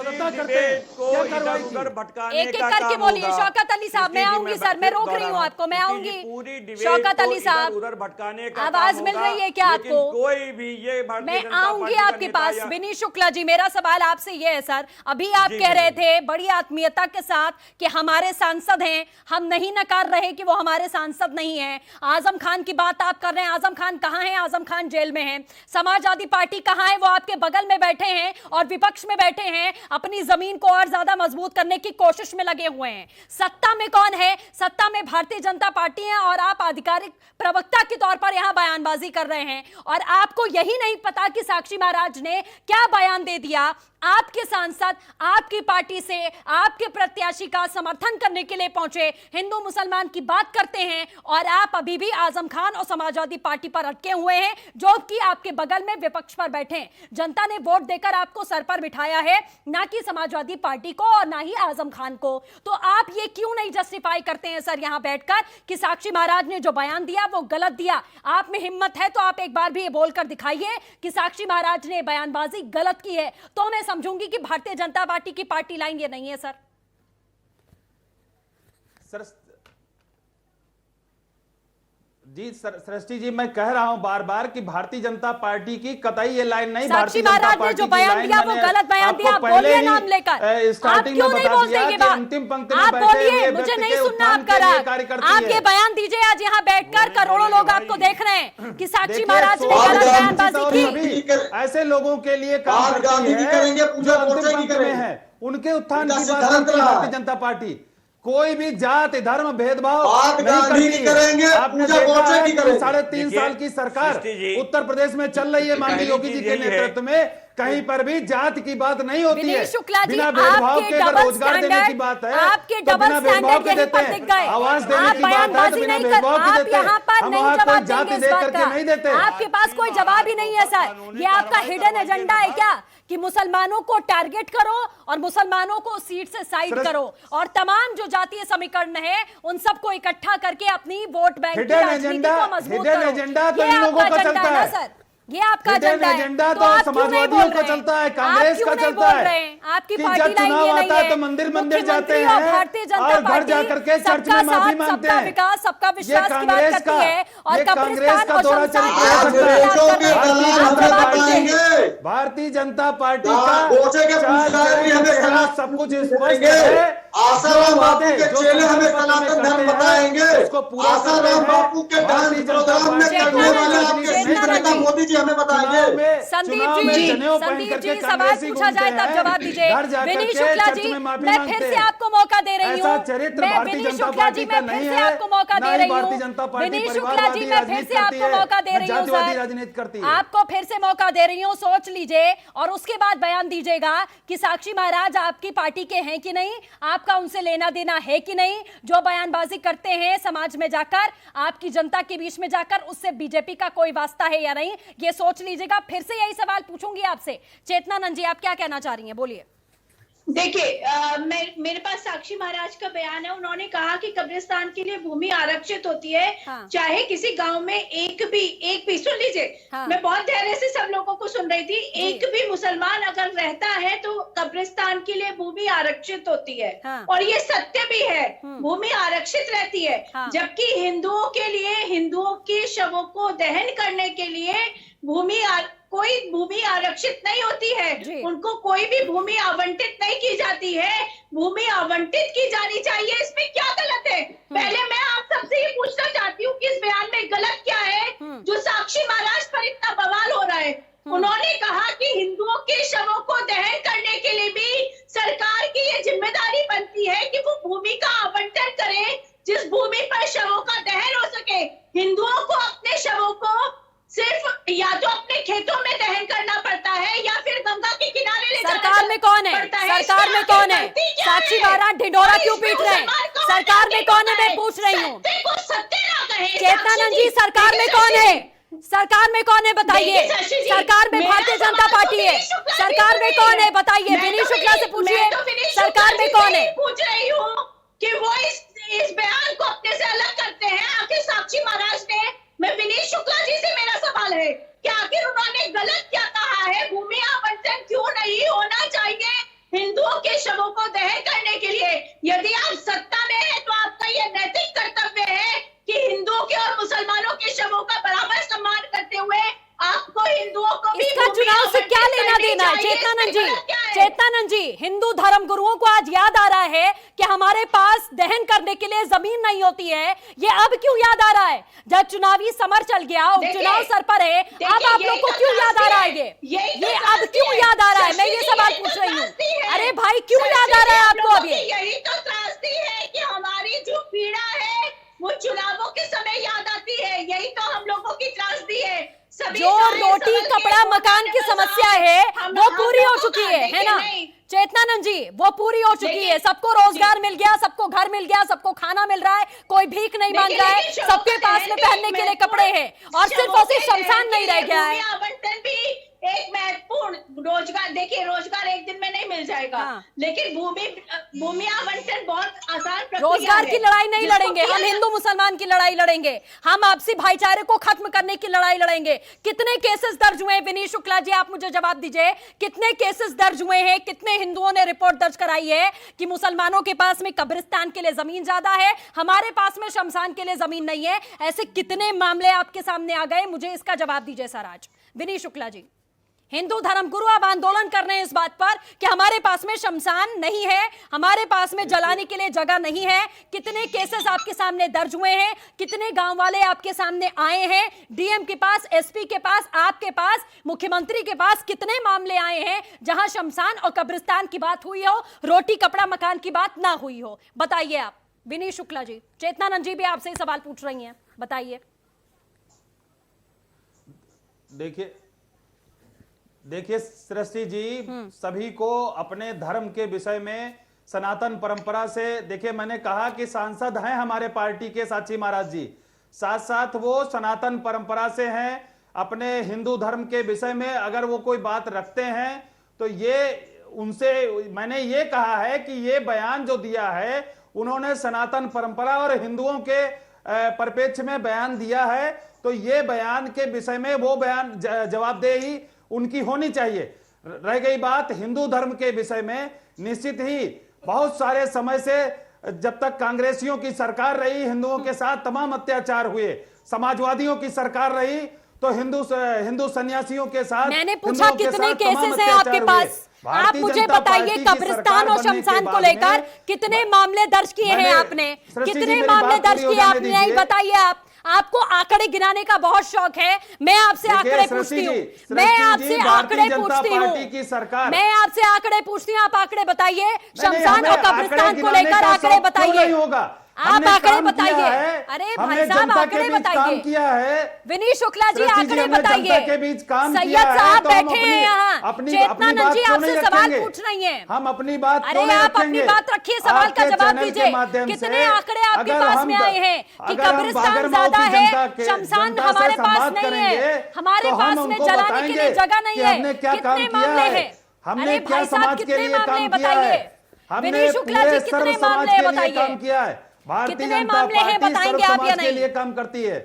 एक करके बोलिए। शौकत अली साहब मैं आऊंगी सर, मैं रोक रही हूँ आपको, मैं आऊंगी। शौकत अली साहब उधर भटकाने का आवाज मिल रही है क्या आपको? कोई भी ये मैं आऊंगी आपके पास। विनीत शुक्ला जी, मेरा सवाल आपसे ये है सर, अभी आप कह रहे थे बड़ी आत्मीयता के साथ कि हमारे सांसद हैं, हम नहीं नकार रहे कि वो हमारे सांसद नहीं है। आजम खान की बात आप कर रहे हैं, आजम खान कहां है? आजम खान जेल में है। समाजवादी पार्टी कहां है? वो आपके बगल में बैठे हैं और विपक्ष में बैठे हैं, अपनी जमीन को और ज्यादा मजबूत करने की कोशिश में लगे हुए हैं। सत्ता में कौन है? सत्ता में भारतीय जनता पार्टी है और आप आधिकारिक प्रवक्ता के तौर पर यहां बयानबाजी कर रहे हैं। और आपको यही नहीं पता कि साक्षी महाराज ने क्या बयान दे दिया। आपके सांसद आपकी पार्टी से आपके प्रत्याशी का समर्थन करने के लिए पहुंचे, हिंदू मुसलमान की बात करते हैं, और आप अभी भी आजम खान और समाजवादी पार्टी पर अटके हुए हैं, जो कि आपके बगल में विपक्ष पर बैठे हैं। जनता ने वोट देकर आपको सर पर बिठाया है, ना कि समाजवादी पार्टी को और ना ही आजम खान को। तो आप ये क्यों नहीं जस्टिफाई करते हैं सर यहां बैठकर कि साक्षी महाराज ने जो बयान दिया वो गलत दिया? आप में हिम्मत है तो आप एक बार भी ये बोलकर दिखाइए कि साक्षी महाराज ने बयानबाजी गलत की है, तो मैं समझूंगी कि भारतीय जनता पार्टी की पार्टी लाइन ये नहीं है सर। जी सृष्टि जी, मैं कह रहा हूं बार बार कि भारतीय जनता पार्टी की कतई ये लाइन नहीं। साक्षी महाराज ने जो बयान दिया वो गलत बयान दिया। बोलिए नाम लेकर। स्टार्टिंग में बता दिया कि अंतिम पंक्ति में आप बैठे बोलिए, हुए मुझे व्यक्ति नहीं के सुनना उत्थान आपका के लिए राग। कार्य करती आप है। ये बयान दीजिए, आज यहाँ बैठकर करोड़ों लोग आपको देख रहे हैं कि साक्षी महाराज ने गलत बयानबाजी की। ऐसे लोगों के लिए काम करती है जो अंतिम पंक्ति में है, उनके उत्थान की बात करती है भारतीय जनता पार्टी। कोई भी जाति धर्म भेदभाव नहीं करती। आपने देखा है कि 3.5 साल की सरकार उत्तर प्रदेश में चल रही है माननीय योगी जी के नेतृत्व में, कहीं पर भी जाति की बात नहीं होती है। बिना भेदभाव के अगर रोजगार देने की बात है आपके तो बिना भेदभाव के देते हैं। आवाज देने की बात है तो बिना भेदभाव के देते हैं। हम वहां कोई जाति देख करके नहीं देते। आपके पास कोई जवाब ही नहीं है सर। ये आपका हिडन एजेंडा है क्या कि मुसलमानों को टारगेट करो और मुसलमानों को सीट से साइड करो और तमाम जो जातीय समीकरण है उन सबको इकट्ठा करके अपनी वोट बैंक की राजनीति को मजबूत करो? एजेंडा तो इन लोगों का चलता है सर, ये आपका एजेंडा तो समाजवादियों का चलता है, कांग्रेस का चलता है। आपकी कि पार्टी जब चुनाव आता है तो मंदिर जाते हैं और घर जाकर के चर्च में माफी मांगते हैं। विकास सबका विश्वास की बात करती है और कांग्रेस का दौरा चरित्र भारतीय जनता पार्टी का सब कुछ स्पष्ट है आसाराम बापू के चेले हमें सनातन धर्म बताएंगे। आसाराम बापू के डांस प्रोग्राम में करने वाले आपके शीर्ष नेता मोदी जी हमें बताएंगे। संदीप जी सवाल पूछा जाए तब जवाब दीजिए। विनीत शुक्ला जी मैं फिर से आपको मौका दे रही हूँ। विनीत शुक्ला जी मैं फिर से आपको मौका दे रही हूँ। विनीत शुक्ला जी मैं फिर से आपको मौका दे रही हूँ सर, आपको फिर से मौका दे रही हूँ। सोच लीजिए और उसके बाद बयान दीजिएगा कि साक्षी महाराज आपकी पार्टी के हैं कि नहीं, आपका उनसे लेना देना है कि नहीं। जो बयानबाजी करते हैं समाज में जाकर, आपकी जनता के बीच में जाकर, उससे बीजेपी का कोई वास्ता है या नहीं, ये सोच लीजिएगा। फिर से यही सवाल पूछूंगी आपसे। चेतनानंद जी आप क्या कहना चाह रही हैं, बोलिए। देखिए मेरे पास साक्षी महाराज का बयान है। उन्होंने कहा कि कब्रिस्तान के लिए भूमि आरक्षित होती है। हाँ। चाहे किसी गांव में एक भी सुन लीजिए। हाँ। मैं बहुत धैर्य से सब लोगों को सुन रही थी। एक भी मुसलमान अगर रहता है तो कब्रिस्तान के लिए भूमि आरक्षित होती है। हाँ। और ये सत्य भी है, भूमि आरक्षित रहती है। हाँ। जबकि हिंदुओं के लिए, हिंदुओं के शवों को दहन करने के लिए कोई भूमि आरक्षित नहीं होती है। उनको कोई भी भूमि आवंटित नहीं की जाती है। भूमि आवंटित की जानी चाहिए, इसमें क्या गलत है? पहले मैं आप सबसे ये पूछना चाहती हूँ कि इस बयान में गलत क्या है जो साक्षी महाराज पर इतना बवाल हो रहा है। उन्होंने कहा कि हिंदुओं के शवों को दहन करने के लिए भी सरकार की ये जिम्मेदारी बनती है कि वो भूमि का आवंटन करें जिस भूमि पर शवों का दहन हो सके। हिंदुओं को अपने शवों को सिर्फ या तो अपने खेतों में दहन करना पड़ता है या फिर गंगा के किनारे ले जाना। सरकार में कौन है? सरकार में कौन है? साक्षी महाराज ढिंढोरा क्यों पीट रहे हैं? सरकार में कौन है मैं पूछ रही हूँ। चेतनानंद जी सरकार में कौन है? सरकार में कौन है बताइए। सरकार में भारतीय जनता पार्टी है। सरकार में कौन है बताइए। विनीत शुक्ला से पूछिए सरकार में कौन है। पूछ रही हूँ कि वो इस बयान को अपने से अलग करते हैं। आखिर साक्षी महाराज ने, मैं विनीत शुक्ला जी से मेरा सवाल है कि आखिर उन्होंने गलत क्या कहा है? भूमि आवंटन क्यों नहीं होना चाहिए हिंदुओं के शवों को दहन करने के लिए? यदि आप सत्ता में हैं तो आपका यह नैतिक कर्तव्य है कि हिंदुओं के और मुसलमानों के शवों का बराबर सम्मान करते हुए आपको हिंदुओं को भी इसका चुनाव से क्या लेना देना है? चेतनानंद जी हिंदू धर्म गुरुओं को आज याद आ रहा है कि हमारे पास दहन करने के लिए जमीन नहीं होती है। ये अब क्यों याद आ रहा है? जब चुनावी समर चल गया, उपचुनाव सर पर है, अब आप लोग को क्यों याद आ रहा है? ये अब क्यों याद आ रहा है? मैं ये सवाल पूछ रही हूँ। अरे भाई क्यों याद आ रहा है आपको अब? यही तो त्रासदी है कि हमारी जो पीड़ा है वो चुनावों के समय याद आती है। यही तो हम लोगों की त्रासदी है। जो रोटी कपड़ा मकान की समस्या है वो पूरी हो चुकी है ना चेतनानंद जी? वो पूरी हो चुकी है। सबको रोजगार मिल गया, सबको घर मिल गया, सबको खाना मिल रहा है, कोई भीख नहीं मांग रहा है, सबके पास में पहनने के लिए कपड़े हैं और सिर्फ और सिर्फ शमशान नहीं रह गया है। आवंटन भी एक महत्वपूर्ण रोजगार, देखिए रोजगार एक दिन में नहीं मिल जाएगा। हाँ। लेकिन भूमि आवंटन बहुत आसान प्रक्रिया है। रोजगार की लड़ाई नहीं लड़ेंगे हम, हिंदू मुसलमान की लड़ाई लड़ेंगे हम, आपसी भाईचारे को खत्म करने की लड़ाई लड़ेंगे। कितने केसेस दर्ज हुए हैं विनीत शुक्ला जी, आप मुझे जवाब दीजिए। कितने केसेस दर्ज हुए हैं? कितने हिंदुओं ने रिपोर्ट दर्ज कराई है कि मुसलमानों के पास में कब्रिस्तान के लिए जमीन ज्यादा है, हमारे पास में शमशान के लिए जमीन नहीं है? ऐसे कितने मामले आपके सामने आ गए? मुझे इसका जवाब दीजिए सर आज। विनीत शुक्ला जी, हिंदू धर्मगुरु अब आंदोलन कर रहे हैं इस बात पर कि हमारे पास में शमशान नहीं है, हमारे पास में जलाने के लिए जगह नहीं है। कितने केसेस आपके सामने दर्ज हुए हैं? कितने गांव वाले आपके सामने आए हैं? डीएम के पास, एसपी के पास, आपके पास, मुख्यमंत्री के पास कितने मामले आए हैं जहां शमशान और कब्रिस्तान की बात हुई हो, रोटी कपड़ा मकान की बात ना हुई हो? बताइए आप विनीत शुक्ला जी। चेतनानंद जी भी आपसे ही सवाल पूछ रही हैं, बताइए। देखिए सृष्टि जी, सभी को अपने धर्म के विषय में, सनातन परंपरा से, देखिए मैंने कहा कि सांसद हैं हमारे पार्टी के साक्षी महाराज जी, साथ साथ वो सनातन परंपरा से हैं। अपने हिंदू धर्म के विषय में अगर वो कोई बात रखते हैं तो ये उनसे, मैंने ये कहा है कि ये बयान जो दिया है उन्होंने सनातन परंपरा और हिंदुओं के परिप्रेक्ष्य में बयान दिया है, तो ये बयान के विषय में वो बयान जवाबदेही उनकी होनी चाहिए। रह गई बात हिंदू धर्म के विषय में, निश्चित ही बहुत सारे समय से जब तक कांग्रेसियों की सरकार रही, हिंदुओं के साथ तमाम अत्याचार हुए। समाजवादियों की सरकार रही तो हिंदू सन्यासियों के साथ, मैंने पूछा कितने केसेस हैं आपके पास, आप मुझे बताइए कब्रिस्तान और शमशान को लेकर कितने मामले दर्ज किए हैं आपने, कितने मामले दर्ज किए आपने, नहीं बताइए। आपको आंकड़े गिनाने का बहुत शौक है। मैं आपसे आंकड़े पूछती हूँ, मैं आपसे आंकड़े पूछती हूँ, मैं आपसे आंकड़े पूछती हूँ, आप आंकड़े बताइए। शमशान और कब्रिस्तान को लेकर आंकड़े बताइए, आप आंकड़े बताइए। अरे भाई साहब आंकड़े बताइए। विनीत शुक्ला जी आंकड़े बताइए। सैयद साहब बैठे हैं यहाँ, चेतनानंद जी आपसे सवाल पूछ रही हैं। हम अपनी बात, अरे आप अपनी बात रखिए, सवाल का जवाब दीजिए। कितने आंकड़े आपके पास में आए हैं कि कब्रिस्तान ज्यादा है, शमशान हमारे पास नहीं है, हमारे पास में जलाने के लिए जगह नहीं है? कितने मामले हैं? अरे भाई साहब कितने मामले बताइए। विनीत शुक्ला जी कितने मामले बताइए, कितने मामले हैं बताएंगे आप या नहीं? लिए काम करती है।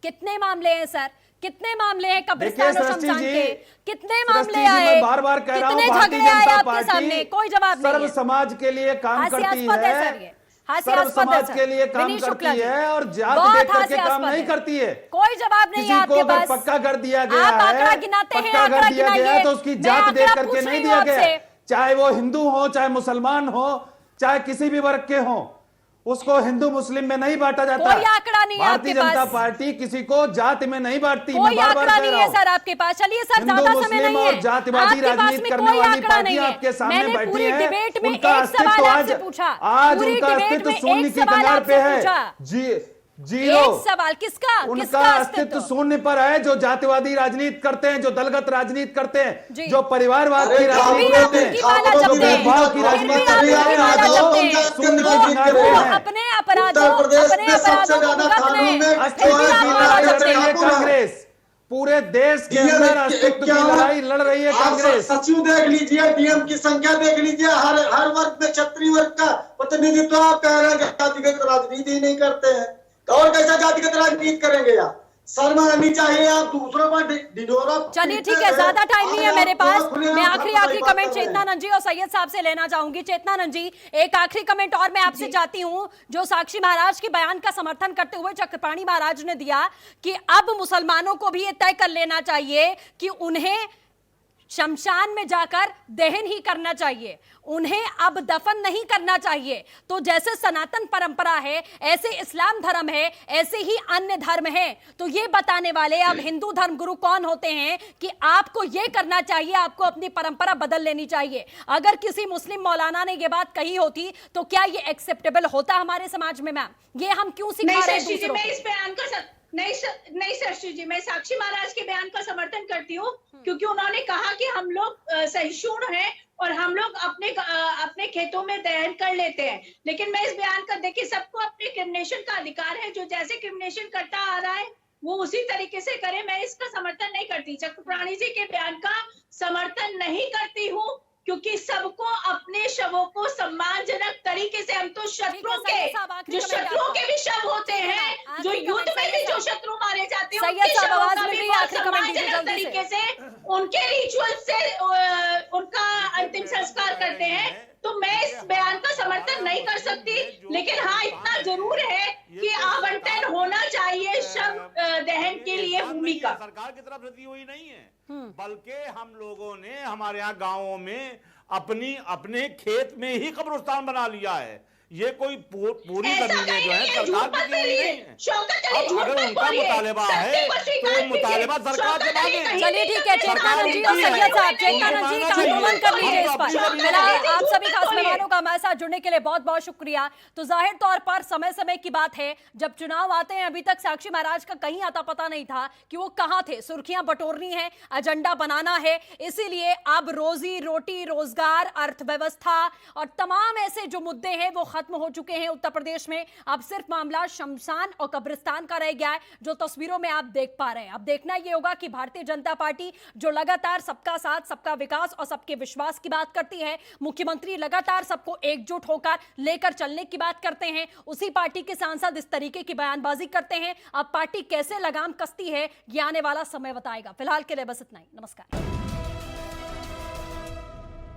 कितने मामले हैं सर, कितने मामले हैं कब्रिस्तान और शमशान के? कितने मामले आए, बार-बार कह रहा हूं, कितने झगड़े आए आपके सामने? कोई जवाब नहीं है। सर्व समाज के लिए काम करती है, सर्व समाज के लिए काम करती है और जात देख करके काम नहीं करती है। कोई जवाब नहीं है आपके पास। पक्का कर दिया गया आप आंकड़ा गिनाते हैं, आंकड़ा गिनाइए, तो उसकी जात देख करके नहीं दिया गया। चाहे वो हिंदू हो, चाहे मुसलमान हो, चाहे किसी भी वर्ग के हो, उसको हिंदू मुस्लिम में नहीं बांटा जाता। कोई आंकड़ा नहीं है आपके पास। भारतीय जनता पार्टी किसी को जात में नहीं बांटती। कोई आंकड़ा नहीं है सर आपके पास। चलिए सर, ज्यादा समय नहीं है, जातिवादी राजनीति करने वाली पार्टियां आपके सामने बैठी हैं। उनका अस्तित्व आज उनका अस्तित्व शून्य की कगार पे है। जीरो सवाल किसका? उनका अस्तित्व शून्य पर है। जो जातिवादी राजनीति करते हैं, जो दलगत राजनीति करते हैं, जो परिवारवाद की राजनीति करते हैं, भेदभाव की राजनीति करते हैं, शून्य की कगार पे है। अपने अपराधों को लड़ रही है कांग्रेस, पूरे देश के अंदर अस्तित्व की लड़ाई लड़ रही है कांग्रेस। सचिव देख लीजिए, डीएम की संख्या देख लीजिए, हर वर्ग में क्षत्रिय वर्ग का प्रतिनिधित्व। आप कह रहे हैं जातिगत राजनीति नहीं करते हैं, और कैसा जातिगत राजनीति करेंगे यार? शर्म आनी चाहिए। आप दूसरों पर डिडोरा। चलिए ठीक है, ज्यादा टाइम नहीं है मेरे पास। मैं आखिरी कमेंट चेतनानंद जी और सैयद साहब से लेना चाहूंगी। चेतनानंद जी, एक आखिरी कमेंट और मैं आपसे चाहती हूं, जो साक्षी महाराज के बयान का समर्थन करते हुए चक्रपाणी महाराज ने दिया कि अब मुसलमानों को भी ये तय कर लेना चाहिए कि उन्हें शमशान में जाकर दहन ही करना चाहिए, उन्हें अब दफन नहीं करना चाहिए। तो जैसे सनातन परंपरा है, ऐसे इस्लाम धर्म है, ऐसे ही अन्य धर्म है। तो ये बताने वाले अब हिंदू धर्म गुरु कौन होते हैं कि आपको ये करना चाहिए, आपको अपनी परंपरा बदल लेनी चाहिए? अगर किसी मुस्लिम मौलाना ने ये बात कही होती तो क्या ये एक्सेप्टेबल होता हमारे समाज में? मैम, ये हम क्यों सिखा रहे हैं दूसरों को? इस बयान का नहीं सरश्री जी, मैं साक्षी महाराज के बयान का समर्थन करती हूँ, क्योंकि उन्होंने कहा कि हम लोग सहिष्णु हैं और हम लोग अपने खेतों में दहन कर लेते हैं। लेकिन मैं इस बयान का, देखिए, सबको अपने क्रिमिनेशन का अधिकार है। जो जैसे क्रिमिनेशन करता आ रहा है वो उसी तरीके से करे। मैं इसका समर्थन नहीं करती, चक्रपाणी जी के बयान का समर्थन नहीं करती हूँ, क्योंकि सबको अपने शवों को सम्मानजनक तरीके से, हम तो शत्रुओं के भी शव होते हैं, जो युद्ध में भी जो शत्रु मारे जाते हैं, उनके शवों का भी सम्मानजनक तरीके से, उनके रिचुअल से उनका अंतिम संस्कार करते हैं। तो मैं इस बयान का समर्थन नहीं कर सकती, लेकिन हाँ, इतना जरूर है कि आवंटन होना चाहिए शव दहन के लिए भूमि का। सरकार की तरफ से दी हुई नहीं है, बल्कि हम लोगों ने हमारे यहाँ गांवों में अपने खेत में ही कब्रिस्तान बना लिया है। ये कोई पूरी जमीनें जो है सरकार की दी हुई नहीं है। अब अगर उनका मुतालबा है तो वो मुतालबा सरकार से मांगे। चलिए ठीक है, चेतनानंद जी और सैयद साहब, चेतनानंद जी कानून कर लीजिए इस पर। फिलहाल आप सभी खास मेहमानों का हमारे साथ जुड़ने के लिए बहुत बहुत शुक्रिया। तो जाहिर तौर पर समय समय की बात है, जब चुनाव आते हैं, अभी तक साक्षी महाराज का कहीं आता पता नहीं था कि वो कहाँ थे। सुर्खियां बटोरनी है, एजेंडा बनाना है, इसीलिए अब रोजी रोटी, रोजगार, अर्थव्यवस्था और तमाम ऐसे जो मुद्दे हैं वो खत्म हो चुके हैं उत्तर प्रदेश में। अब सिर्फ मामला शमशान और कब्रिस्तान का रह गया है, जो तस्वीरों में आप देख पा रहे हैं। अब देखना यह होगा कि भारतीय जनता पार्टी जो लगातार सबका साथ, सबका विकास और सबके विश्वास की बात करती है, मुख्यमंत्री लगातार सबको एकजुट होकर लेकर चलने की बात करते हैं, उसी पार्टी के सांसद इस तरीके की बयानबाजी करते हैं। अब पार्टी कैसे लगाम कसती है, ये आने वाला समय बताएगा। फिलहाल के लिए बस इतना ही। नमस्कार।